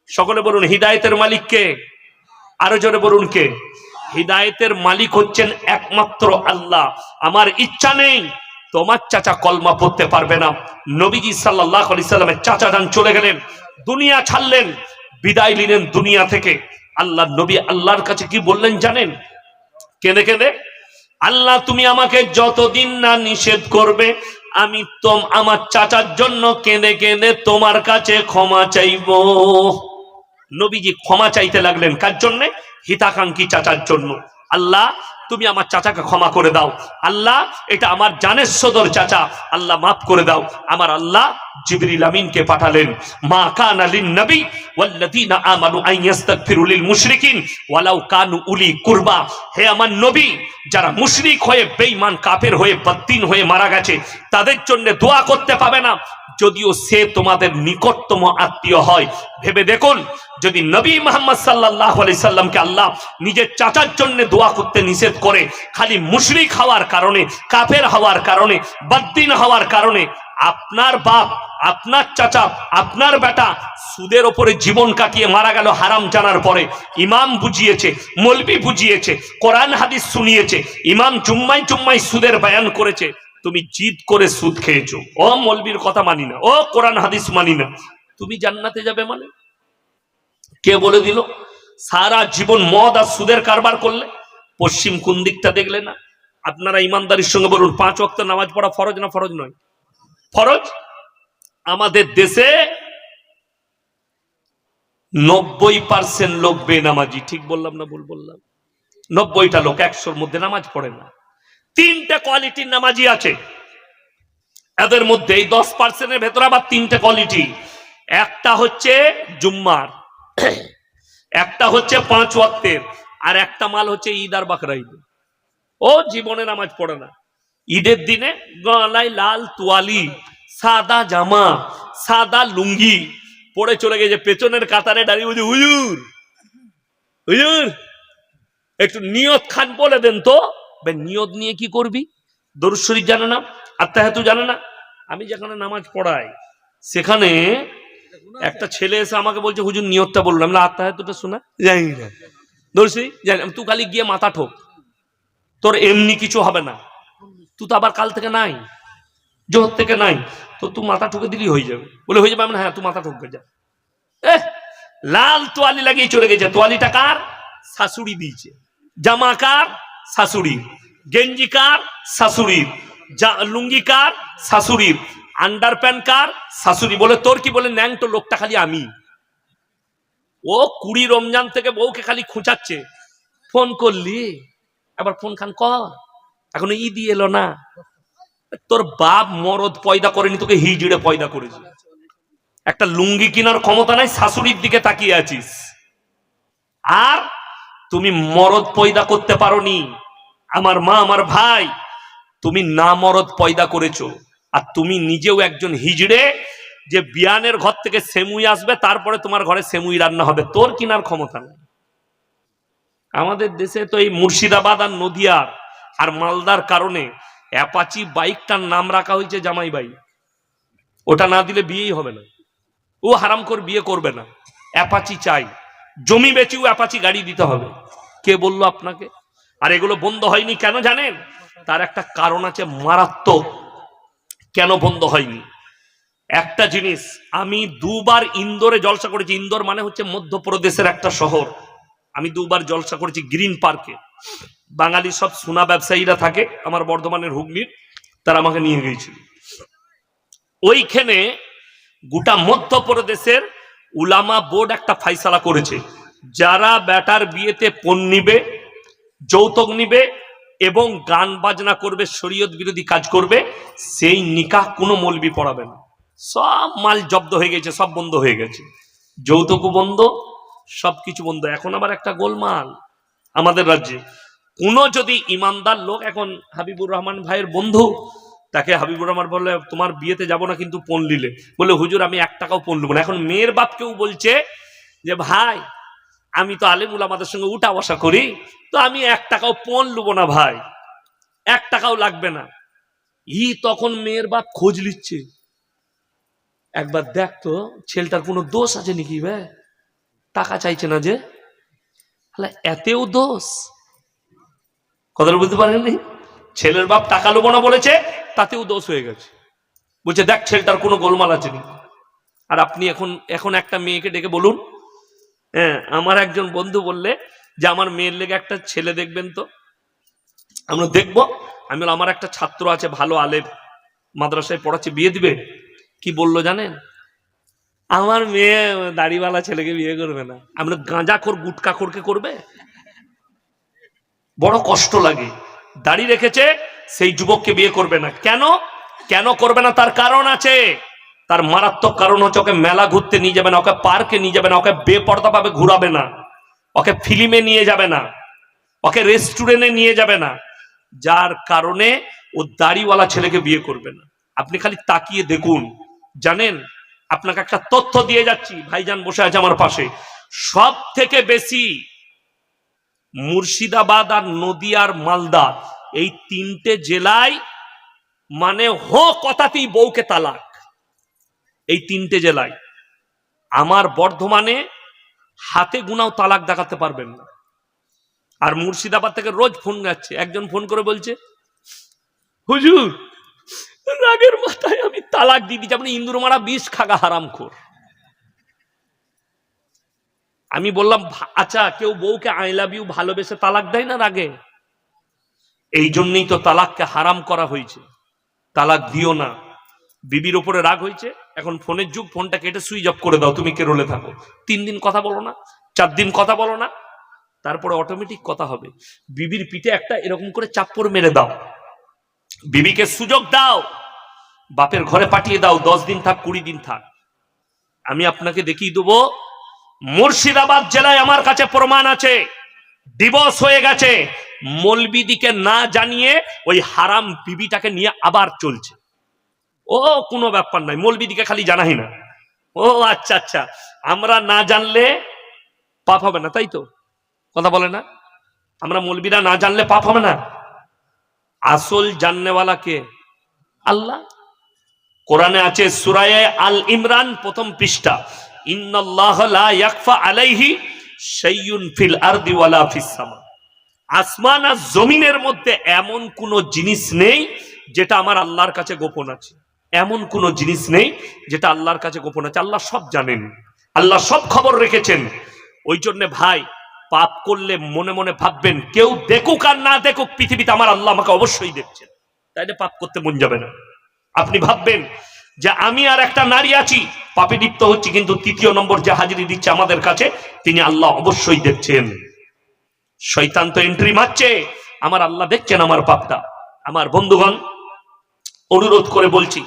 সকলে বলুন, হিদায়েতের মালিক কে? আরো জোরে বলুন, কে? হিদায়েতের মালিক হচ্ছেন একমাত্র আল্লাহ। আমার ইচ্ছা নেই তোমার চাচা কলমা পড়তে পারবে না। নবীজি সাল্লাল্লাহু আলাইহি সাল্লামের চাচা যান চলে গেলেন, দুনিয়া ছাড়লেন, বিদায় নিলেন দুনিয়া থেকে। আল্লাহ নবী আল্লাহর কাছে কি বললেন জানেন? কেঁদে কেঁদে, আল্লাহ তুমি আমাকে যতদিন না নিষেধ করবে, আমি আমার চাচার জন্য কেঁদে কেঁদে তোমার কাছে ক্ষমা চাইব। নবীজি ক্ষমা চাইতে লাগলেন, কার জন্য? হিতাকাঙ্ক্ষী চাচার জন্য। আল্লাহ তুমি আমার চাচাকে ক্ষমা করে দাও, আল্লাহ এটা আমার জানের সদর চাচা, আল্লাহ মাফ করে দাও। আমার আল্লাহ জিবরিল আমিনকে পাঠালেন, মা কানা লিন নবী ওয়াল্লাযীনা আমানু আন ইস্তাগফিরু লিল মুশরিকিন ওয়ালাউ কানু উলি কুরবা। হে আমার নবী, যারা মুশরিক হয়ে, বেঈমান কাফের হয়ে, বদ্দিন হয়ে মারা গেছে, তাদের জন্য দোয়া করতে পাবে না, যদিও সে তোমাদের নিকটতম আত্মীয় হয়। ভেবে দেখুন, যদি নবী মুহাম্মদ সাল্লাল্লাহু আলাইহি সাল্লামকে আল্লাহ নিজের চাচার জন্য দোয়া করতে নিষেধ করে, খালি মুশরিক হওয়ার কারণে, কাফের হওয়ার কারণে, বদ্দিন হওয়ার কারণে, আপনার বাপ, আপনার চাচা, আপনার বেটা সুদের ওপরে জীবন কাটিয়ে মারা গেল হারাম জানার পরে, ইমাম বুঝিয়েছে, মৌলবি বুঝিয়েছে, কোরআন হাদিস শুনিয়েছে, ইমাম জুম্মায় জুম্মায় সুদের বয়ান করেছে, তুমি জিদ করে সুদ খেয়েছো, ও মৌলবীর কথা মানি না, ও কোরআন হাদিস মানি না, তুমি জান্নাতে যাবে মানে? কে বলে দিল? সারা জীবন মদ আর সুদের কারবার করলে পশ্চিম কোন দিকটা দেখলে না? আপনারা ইমানদারির সঙ্গে বলুন, 5 ওয়াক্ত নামাজ পড়া ফরজ না ফরজ নয়? ফরজ। আমাদের দেশে 90% লোক বেনামাজি। ঠিক বললাম না ভুল বললাম? 90টা লোক 100-র মধ্যে নামাজ পড়ে না। 3টে কোয়ালিটির নামাজি আছে এদের মধ্যে। এই 10%-এর ভেতরে আবার 3টে কোয়ালিটি। একটা হচ্ছে জুম্মার, একটা হচ্ছে 5 ওয়াক্তের, আর একটা মাল হচ্ছে ঈদ আর বাকরা ঈদ। ও জীবনে নামাজ পড়ে না। ঈদের দিনে গলায় লাল তোয়ালি, সাদা জামা, সাদা লুঙ্গি পরে চলে গেছে, পেছনের কাতারে দাঁড়িয়ে বলছে, হুজুর হুজুর একটু নিয়ত খান বলে দেন তো। নিয়ত নিয়ে কি করবি? দরুদ শরীফ জানে না, আত্তাহিয়াতু জানে না। আমি যেখানে নামাজ পড়াই সেখানে একটা ছেলে এসে আমাকে বলছে, হুজুর নিয়তটা বললাম। আত্তাহিয়াতুটা শোনা জানি না, দরুদ শরীফ জানি। তুই খালি গিয়ে মাথা ঠোক, তোর এমনি কিছু হবে না। তুই তো আবার কাল থেকে নাই, জোহর থেকে নাই, তো তুই মাথা ঠুকে দিলি হয়ে যাবে। বলে হয়ে যাবে? হ্যাঁ, তুই মাথা ঠুকবে যা। লাল তোয়ালি লাগিয়ে চলে গেছে। তোয়ালিটা কার? শাশুড়ি দিয়েছে। জামা কার? শাশুড়ির। গেঞ্জি কার? শাশুড়ির। লুঙ্গি কার? শাশুড়ির। আন্ডার প্যান্ট কার? শাশুড়ি। বলে তোর কি? বলে ন্যাংটো লোকটা খালি আমি। ও 20 রমজান থেকে বউকে খালি খুঁচাচ্ছে, ফোন করলি? আবার ফোন খান কর, এখনো ঈদই এলো না। তোর বাপ মরদ পয়দা করেনি, তোকে হিজড়ে পয়দা করেছে। একটা লুঙ্গি কেনার ক্ষমতা নাই, শাশুড়ির দিকে তাকিয়ে আছিস। আর তুমি মরদ পয়দা করতে পারোনি। আমার মা, আমার ভাই, তুমি না মরদ পয়দা করেছো। আর তুমি নিজেও একজন হিজড়ে, যে বিয়ানের ঘর থেকে সেমুই আসবে, তারপরে তোমার ঘরে সেমুই রান্না হবে। তোর কেনার ক্ষমতা নেই। আমাদের দেশে তো এই মুর্শিদাবাদ আর নদিয়ার আর মালদার কারণে অ্যাপাচি বাইকটার নাম রাখা হয়েছে জামাই বাইক। ওটা না দিলে বিয়েই হবে না। ও হারাম করে বিয়ে করবে না, অ্যাপাচি চাই। জমি বেচেও অ্যাপাচি গাড়ি দিতে হবে। কে বললো আপনাকে? আর এগুলো বন্ধ হয়নি কেন জানেন? তার একটা কারণ আছে মারাত্মক। কেন বন্ধ হয়নি? একটা জিনিস, আমি 2বার ইন্দোরে জলসা করেছি। ইন্দোর মানে হচ্ছে মধ্যপ্রদেশের একটা শহর। আমি 2বার জলসা করেছি গ্রিন পার্কে। বাঙালি সব সোনা ব্যবসায়ীরা থাকে আমার বর্ধমানের হুগলির, তারা আমাকে নিয়ে গিয়েছিল। ওইখানে গোটা মধ্যপ্রদেশের উলামা বোর্ড একটা ফাইসালা করেছে, যারা বেটার বিয়েতে পণ নিবে, যৌতুক নিবে এবং গান বাজনা করবে, শরীয়ত বিরোধী কাজ করবে, সেই নিকাহ কোনো মৌলবি পড়াবে না। সব মাল জব্দ হয়ে গেছে, সব বন্ধ হয়ে গেছে। যৌতুকও বন্ধ, সবকিছু বন্ধ। এখন আবার একটা গোলমাল আমাদের রাজ্যে। কোনো যদি ইমানদার লোক, এখন হাবিবুর রহমান ভাইয়ের বন্ধু, তাকে হাবিবুর রহমান বললে, তোমার বিয়েতে যাব না কিন্তু পণ নিলে। বলে হুজুর আমি 1 টাকাও পণ নেব না। এখন মেয়ের বাপকেও বলছে যে ভাই আমি তো আলেম উলামাদের সঙ্গে উঠা বসা করি, তো আমি 1 টাকাও পণ নেব না ভাই, 1 টাকাও লাগবে না। তখন মেয়ের বাপ খোঁজ নিচ্ছে, একবার দেখতো ছেলেটার কোনো দোষ আছে নাকি, ভাই টাকা চাইছে না যে, এতেও দোষ। কথাটা বুঝতে পারেননি? ছেলের বাপ টাকা নেবো না বলেছে, তাতেও দোষ হয়ে গেছে। বলছে দেখ ছেলেটার কোনো গোলমাল আছে নি। আর আপনি এখন একটা মেয়েকে ডেকে বলুন, হ্যাঁ আমার একজন বন্ধু বললে যে আমার মেয়ের লেগে একটা ছেলে দেখবেন তো। আমরা দেখবো। আমি বললাম আমার একটা ছাত্র আছে ভালো আলেম, মাদ্রাসায় পড়াচ্ছে, বিয়ে দিবে। কি বললো জানেন? আমার মেয়ে দাড়িওয়ালা ছেলেকে বিয়ে করবে না। আমরা গাঁজাখোর গুটখাখোরকে করবে। বড় কষ্ট লাগে। দাড়ি রেখেছে সেই যুবককে বিয়ে করবে না। কেন? কেন করবে না? তার কারণ আছে। তার মারাত্মক কারণ হচ্ছে ওকে মেলা ঘুরতে নিয়ে যাবে না, ওকে পার্কে নিয়ে যাবে না, ওকে বেপর্দা ভাবে ঘুরাবে না, ওকে ফিল্মে নিয়ে যাবে না, ওকে রেস্টুরেন্টে নিয়ে যাবে না। যার কারণে ও দাড়িওয়ালা ছেলেকে বিয়ে করবে না। আপনি খালি তাকিয়ে দেখুন। জানেন, আপনাকে একটা তথ্য দিয়ে যাচ্ছি, ভাইজান বসে আছে আমার পাশে, সব থেকে বেশি মুর্শিদাবাদ আর নদিয়ার মালদা, এই 3টে জেলায় মানে কথাতেই বউকে তালাক। এই 3টে জেলায়। আমার বর্ধমানে হাতে গুনাও তালাক দেখাতে পারবেন না। আর মুর্শিদাবাদ থেকে রোজ ফোন যাচ্ছে। একজন ফোন করে বলছে হুজুর রাগের মাথায় আমি তালাক দিয়ে দিচ্ছি, আপনি ইন্দুর মারা 20 খাগা হারামখোর। আমি বললাম আচ্ছা কেউ বউকে আই লাভ ইউ ভালোবেসে তালাক দেয় না রাগে? এই জন্যই তো তালাককে হারাম করা হয়েছে। তালাক দিও না। বিবির উপরে রাগ হয়েছে, এখন ফোনের যুগ, ফোনটা কেটে সুইচ অফ করে দাও, তুমি কেরলে থাকো। 3 দিন কথা বলো না, 4 দিন কথা বলো না, তারপরে অটোমেটিক কথা হবে। বিবির পিঠে একটা এরকম করে চাপ্পড় মেরে দাও, বিবিকে সুযোগ দাও, বাপের ঘরে পাঠিয়ে দাও, 10 দিন থাক, 20 দিন থাক। আমি আপনাকে দেখিয়ে দেবো, মুর্শিদাবাদ জেলায় আমার কাছে প্রমাণ আছে, ডিভোর্স হয়ে গেছে, মৌলবিদিকে না জানিয়ে ওই হারাম বিবিটাকে নিয়ে আবার চলছে। ও কোনো ব্যাপার নাই, মৌলবিদিকে খালি জানাই না। ও আচ্ছা আচ্ছা, আমরা না জানলে পাপ হবে না, তাই তো কথা বলে না? আমরা মৌলবিরা না জানলে পাপ হবে না। আসল জাননেওয়ালা কে? আল্লাহ। কোরআনে আছে সূরা আল ইমরান প্রথম পৃষ্ঠা, ইন্নাল্লাহ লা ইয়াখফা আলাইহি শাইউন ফিল আরদি ওয়ালা ফিস সামা। আসমান আর জমিনের মধ্যে এমন কোন জিনিস নেই যেটা আমার আল্লাহর কাছে গোপন আছে। এমন কোন জিনিস নেই যেটা আল্লাহর কাছে গোপন আছে। আল্লাহ সব জানেন, আল্লাহ সব খবর রেখেছেন। ওই জন্য ভাই, পাপ করলে মনে মনে ভাববেন, কেউ দেখুক আর না দেখুক, পৃথিবীতে আমার আল্লাহ আমাকে অবশ্যই দেখছেন, তাইলে পাপ করতে মন যাবে না। আপনি ভাববেন যে আমি আর একটা নারী আছি, পাপে লিপ্ত হচ্ছি, কিন্তু 3য় নম্বর যে হাজিরি দিচ্ছে আমাদের কাছে, তিনি আল্লাহ অবশ্যই দেখছেন। শয়তান তো এন্ট্রি মারছে, আমার আল্লাহ দেখছেন আমার পাপটা। আমার বন্ধুগণ, অনুরোধ করে বলছি,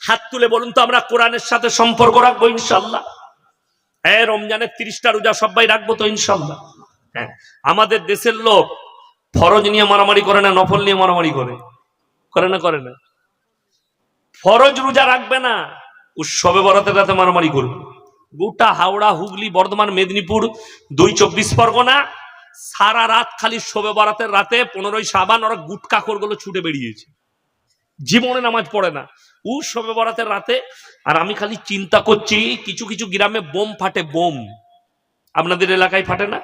হাত তুলে বলুন তো, আমরা কোরআনের সাথে সম্পর্ক রাখবো ইনশাল্লাহ? হ্যাঁ, রমজানের 30টা রোজা সবাই রাখবো তো ইনশাল্লাহ? হ্যাঁ। আমাদের দেশের লোক ফরজ নিয়ে মারামারি করে না, নফল নিয়ে মারামারি করে, করে না? করে না? ফরজ রোজা রাখবে না, উৎসবে বরাতের রাতে মারামারি করবে। গোটা হাওড়া, হুগলি, বর্ধমান, মেদিনীপুর, 2 24 পরগনা সারা রাত খালি শবে বরাতের রাতে 15ই শাবান ওরা গুটকাখোরগুলো ছুটে বেরিয়েছে, জীবনে নামাজ পড়ে না, ও শবে বরাতের রাতে। আর আমি খালি চিন্তা করছি, কিছু কিছু গ্রামে বোম ফাটে, বোম। আপনাদের এলাকায় ফাটে না?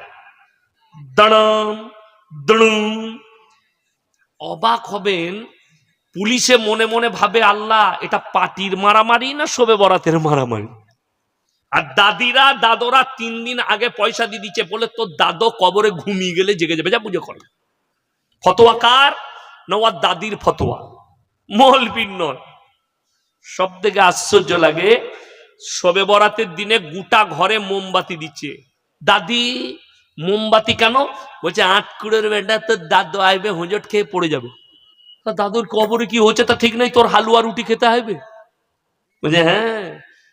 দাঁড়াম দাঁড়ুম। অবাক হবেন, পুলিশে মনে মনে ভাবে, আল্লাহ এটা পার্টির মারামারি না শবে বরাতের মারামারি? আর দাদিরা দাদরা 3 দিন আগে পয়সা দিয়ে দিচ্ছে, বলে তোর দাদো কবরে ঘুমিয়ে গেলে জেগে যাবে, যা পুজো করে। ফতোয়া কার? না ওর দাদির ফতোয়া, মৌলবীর নয়। সব থেকে আশ্চর্য লাগে, শবে বরাতের দিনে গোটা ঘরে মোমবাতি দিচ্ছে। দাদি মোমবাতি কেন? বলছে 8 কুড়ের বেটা, তোর দাদু আইবে, হোঁজট খেয়ে পড়ে যাবে। দাদুর কবরে কি হচ্ছে তা ঠিক নাই, তোর হালুয়া রুটি খেতে হবে। বলছে হ্যাঁ,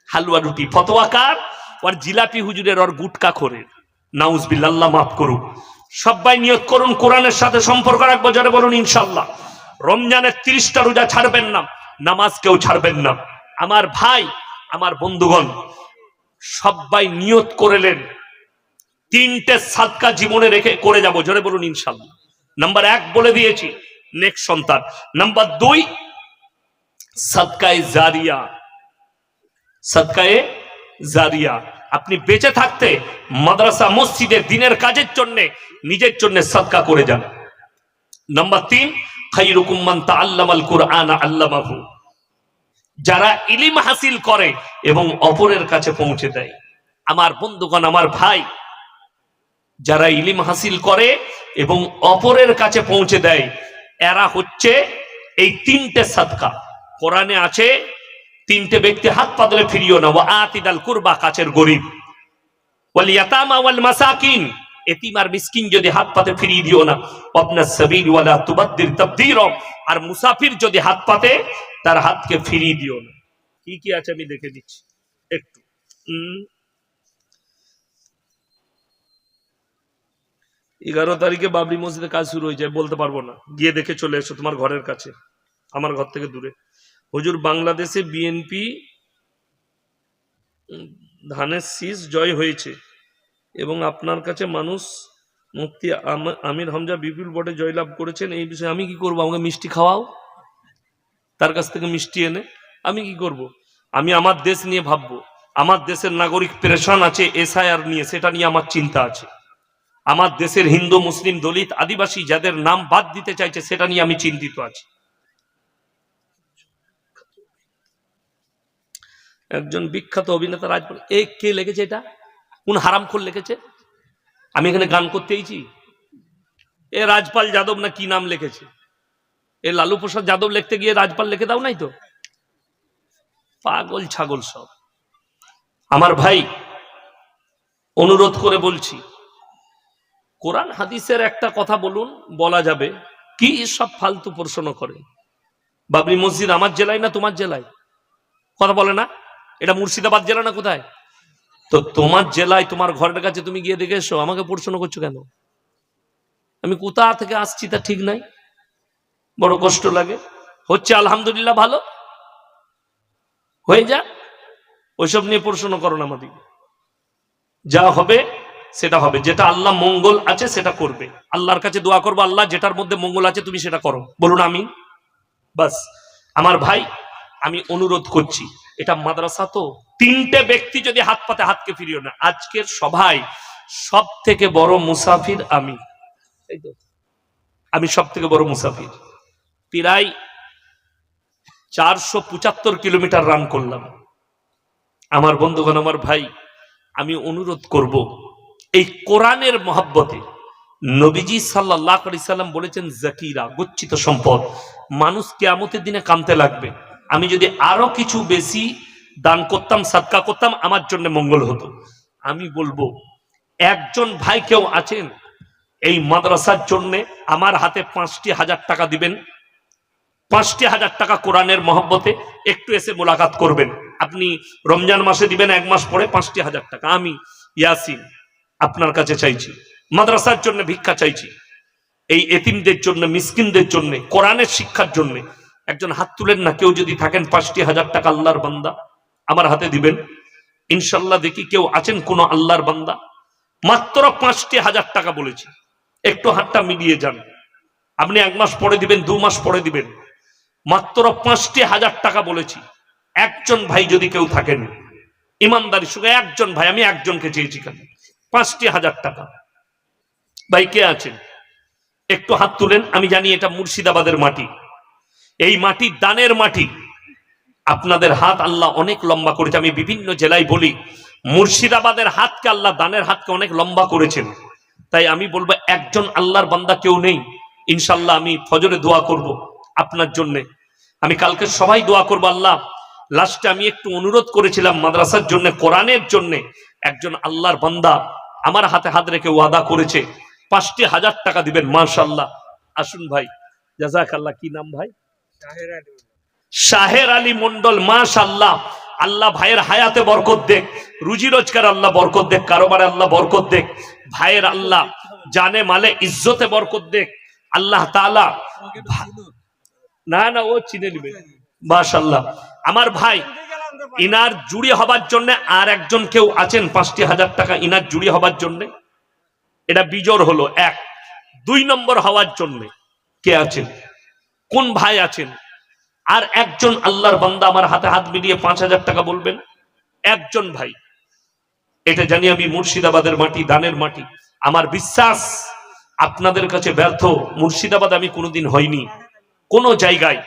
হালুয়া রুটি। ফতোয়া কার? ওর জিলাপি হুজুরের, ওর গুটকা খোরের। নাউজুবিল্লাহ, আল্লাহ মাফ করুক। সবাই নিয়ত করুন কোরআনের সাথে সম্পর্ক রাখবো, যারা বলুন ইনশাল্লাহ। রমজানের 30টা রোজা ছাড়বেন না, নামাজ কেউ ছাড়বেন না। আমার ভাই, আমার বন্ধুগণ, সবাই নিয়ত করেলেন 3টে সাদকা জীবনে রেখে করে যাব, জোরে বলুন ইনশাল্লাহ। নাম্বার 1 বলে দিয়েছি, নেক্সট সন্তান। নাম্বার 2 সাদকায়ে জারিয়া। সাদকায়ে জারিয়া, আপনি বেঁচে থাকতে মাদ্রাসা মসজিদে দিনের কাজের জন্য, নিজের জন্য সাদকা করে যান। নাম্বার 3 খায়রুকুম মান তাআল্লামাল কুরআন আল্লামাহু, যারা ইলম হাসিল করে এবং অপরের কাছে পৌঁছে দেয়। আমার বন্ধুগণ, আমার ভাই, যারা ইলম হাসিল করে এবং অপরের কাছে পৌঁছে দেয়, এরা হচ্ছে এই 3টে সাদকা। কোরআনে আছে 3টে ব্যক্তি হাত পাতলে ফিরিও না, ওয়া আতিদাল কুরবা, কাছের গরিব, ওয়াল ইয়াতামা ওয়াল মাসাকিন, এতিম আর মিসকিন যদি হাত পাতে ফিরিয়ে দিও না, ওয়াবনাস সাবিল ওয়ালা তুবাদদির তাবদীরা, আর মুসাফির যদি হাত পাতে তার হাতকে ফিরিয়ে দিও না। কি কি আছে আমি দেখে দিচ্ছি একটু। 11 তারিখে বাবরি মসজিদে কাজ শুরু হয়ে যায়, বলতে পারবো না, গিয়ে দেখে চলে এসো, তোমার ঘরের কাছে, আমার ঘর থেকে দূরে। হুজুর, বাংলাদেশে বিএনপি ধানের শীষ জয় হয়েছে এবং আপনার কাছে মানুষ মুফতি আমির হামজা বিপুল ভোটে জয়লাভ করেছেন, এই বিষয়ে আমি কি করবো? আমাকে মিষ্টি খাওয়াও, তার কাছ থেকে মিষ্টি এনে আমি কি করব? আমি আমার দেশ নিয়ে ভাববো। আমার দেশের নাগরিক পেরেশান আছে এসআইআর নিয়ে, সেটা নিয়ে আমার চিন্তা আছে। আমার দেশের হিন্দু, মুসলিম, দলিত, আদিবাসী যাদের নাম বাদ দিতে চাইছে, সেটা নিয়ে আমি চিন্তিত আছি। একজন বিখ্যাত অভিনেতা রাজপাল, কে লিখেছে এটা? কোন হারামখোর লিখেছে? আমি এখানে গান করতে এইছি? এ রাজপাল যাদব না কি নাম লিখেছে? এই লালু প্রসাদ যাদব লিখতে গিয়ে রাজপাল লিখে দাও নাই তো, পাগল ছাগল সব। আমার ভাই অনুরোধ করে বলছি, কোরআন হাদিসের একটা কথা বলুন, বলা যাবে কি সব ফালতু প্রশ্ন করে। বাবরি মসজিদ আমার জেলায় না তোমার জেলায়? কথা বলে না, এটা মুর্শিদাবাদ জেলা না কোথায়? তো তোমার জেলায় তোমার ঘরের কাছে তুমি গিয়ে দেখে এসো, আমাকে প্রশ্ন করছো কেন? আমি কোথা থেকে আসছি তা ঠিক নাই, বড় কষ্ট লাগে। হচ্ছে আলহামদুলিল্লাহ, ভালো হয়ে যা, ওইসব নিয়ে প্রশ্ন করো না আমাদের। যা হবে সেটা হবে, যেটা আল্লাহ মঙ্গল আছে সেটা করবে। আল্লাহর কাছে দোয়া করবো, আল্লাহ যেটার মধ্যে মঙ্গল আছে তুমি সেটা করো, বলুন আমিন। বাস আমার ভাই, আমি অনুরোধ করছি, এটা মাদ্রাসা তো, তিনটে ব্যক্তি যদি হাত পাতে হাতকে ফিরিও না। আজকের সভায় সব থেকে বড় মুসাফির আমি, এই তো আমি সব থেকে বড় মুসাফির। প্রায় 475 কিলোমিটার রান করলাম। আমার বন্ধুগণ, আমার ভাই, আমি অনুরোধ করব, এই কোরআনের মহব্বতে, নবীজি সাল্লাল্লাহু আলাইহি সাল্লাম বলেছেন জাকিরা, গচ্ছিত সম্পদ, মানুষ কিয়ামতের দিনে কাঁদতে লাগবে। আমি যদি আরো কিছু বেশি দান করতাম, সাদকা করতাম, আমার জন্য মঙ্গল হতো। আমি বলবো, একজন ভাই কেউ আছেন এই মাদ্রাসার জন্য আমার হাতে 5,000 টাকা দিবেন, 5,000 টাকা কোরআনের মহব্বতে একটু এসে মোলাকাত করবেন। আপনি রমজান মাসে দিবেন, 1 মাস পরে 5,000 টাকা। আমি ইয়াসিন আপনার কাছে চাইছি, মাদ্রাসার জন্য ভিক্ষা চাইছি, এই এতিমদের জন্য, মিসকিনদের জন্য, কোরআনের শিক্ষার জন্য। একজন হাত তুলেন না, কেউ যদি থাকেন 5,000 টাকা আল্লাহর বান্দা আমার হাতে দিবেন। ইনশাল্লাহ দেখি কেউ আছেন কোন আল্লাহর বান্দা। মাত্র 5,000 টাকা বলেছি, একটু হাতটা মিলিয়ে যান। আপনি 1 মাস পরে দিবেন, 2 মাস পরে দিবেন, মাত্র 5,000 টাকা বলেছি। একজন ভাই যদি কেউ থাকেন ইমানদারি সঙ্গে, একজন ভাই, আমি একজনকে চেয়েছি, কেন 5,000 টাকা। ভাই কে আছেন একটু হাত তুলেন। আমি জানি এটা মুর্শিদাবাদের মাটি, এই মাটি দানের মাটি। আপনাদের হাত আল্লাহ অনেক লম্বা করেছে। আমি বিভিন্ন জেলায় বলি, মুর্শিদাবাদের হাতকে আল্লাহ দানের হাতকে অনেক লম্বা করেছেন। তাই আমি বলবো, একজন আল্লাহর বান্দা কেউ নেই, ইনশাল্লাহ আমি ফজরে দোয়া করব আপনার জন্য। আমি কালকে সবাই দোয়া করব। আল্লাহ, লাস্টে আমি একটু অনুরোধ করেছিলাম মাদ্রাসার জন্য, কোরআনের জন্য, একজন আল্লাহর বান্দা আমার হাতে হাত রেখে ওয়াদা করেছে 5,000 টাকা দিবেন। মাশাআল্লাহ, আসুন ভাই, জাযাকাল্লাহ। কি নাম ভাই? শাহের আলী মন্ডল। মাশাআল্লাহ, আল্লাহ ভাইয়ের হায়াতে বরকত দেখ, রুজি রোজগার আল্লাহ বরকত দেখ, কারোবারে আল্লাহ বরকত দেখ, ভাইয়ের আল্লাহ জানে মালে ইজ্জতে বরকত দেখ আল্লাহ তাআলা। না না, ও চিনে নিবে। মাশাআল্লাহ, আমার ভাই, ইনার জুড়ি হবার জন্য আর একজন কেউ আছেন 5,000 টাকা ইনার জুড়ি হবার জন্য? এটা বিজোড় হলো 1। 2 নম্বর হওয়ার জন্য কে আছেন, কোন ভাই আছেন? আর একজন আল্লাহর বান্দা আমার হাতে হাত মিলিয়ে 5,000 টাকা বলবেন। একজন ভাই, এটা জানি আমি মুর্শিদাবাদের মাটি, দানের মাটি। আমার বিশ্বাস আপনাদের কাছে ব্যর্থ, মুর্শিদাবাদ আমি কোনোদিন হয়নি কোন জায়গায়।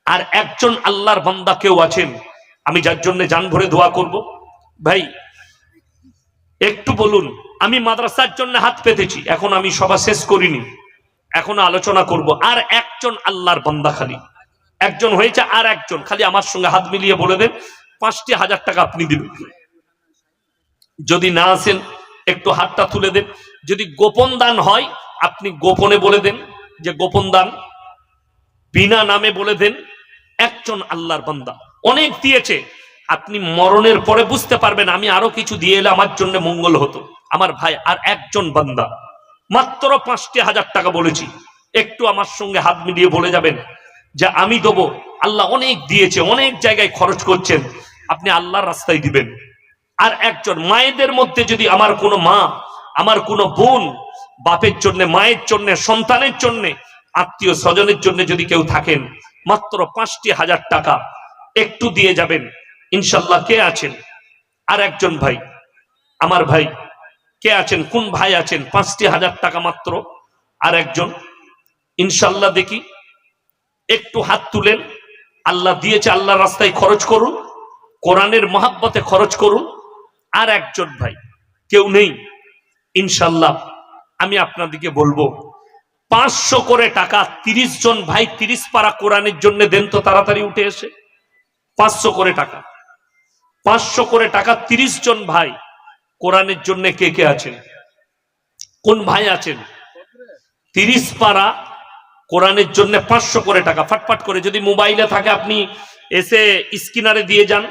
আর একজন আল্লাহর বান্দা কেউ আছেন, আমি যার জন্য জান ভরে দোয়া করব। ভাই একটু বলুন। আমি মাদ্রাসার জন্য হাত পেতেছি, এখন আমি সভা শেষ করিনি, এখন আলোচনা করব। আর একজন আল্লাহর বান্দা, খালি একজন হয়েছে, আর একজন খালি আমার সঙ্গে হাত মিলিয়ে বলে দেন 5,000 টাকা আপনি দিবেন। যদি না আসেন একটু হাতটা তুলে দেন। যদি গোপন দান হয় আপনি গোপনে বলে দেন যে গোপন দান, বিনা নামে বলে দেন। একজন আল্লাহর বান্দা অনেক দিয়েছে, আপনি মরণের পরে বুঝতে পারবেন আমি আরো কিছু দিয়ে এলে আমার জন্য মঙ্গল হতো। আমার ভাই, আর একজন বান্দা মাত্র 5,000 টাকা বলেছি, একটু আমার সঙ্গে হাত মিলিয়ে বলে যাবেন যে আমি দেবো। আল্লাহ অনেক দিয়েছে, অনেক জায়গায় খরচ করছেন, আপনি আল্লাহর রাস্তায় দিবেন। আর একজন, মায়েদের মধ্যে যদি আমার কোনো মা, আমার কোনো বোন, বাপের জন্য, মায়ের জন্য, সন্তানের জন্য, আত্মীয় স্বজনের জন্য যদি কেউ থাকেন, মাত্র 5,000 টাকা একটু দিয়ে যাবেন ইনশাল্লাহ। কে আছেন আর একজন ভাই, আমার ভাই কে আছেন, কোন ভাই আছেন 5,000 টাকা মাত্র? আর একজন ইনশাল্লাহ দেখি, একটু হাত তুলেন। আল্লাহ দিয়েছে, আল্লাহর রাস্তায় খরচ করুন, কোরআনের মহাব্বতে খরচ করুন। আর একজন ভাই কেউ নেই, ইনশাল্লাহ আমি আপনাদেরকে বলবো, 500 করে টাকা 30 জন ভাই 30 পারা কোরআনের জন্য দেন তো তাড়াতাড়ি উঠে এসে। 500 করে টাকা, 500 করে টাকা 30 জন ভাই কোরআনের জন্য কে কে আছেন? কোন ভাই আছেন? 30 পারা কোরআনের জন্য 500 করে টাকা। ফাটফাট করে যদি মোবাইলে থাকে আপনি এসে স্ক্যানারে দিয়ে যান।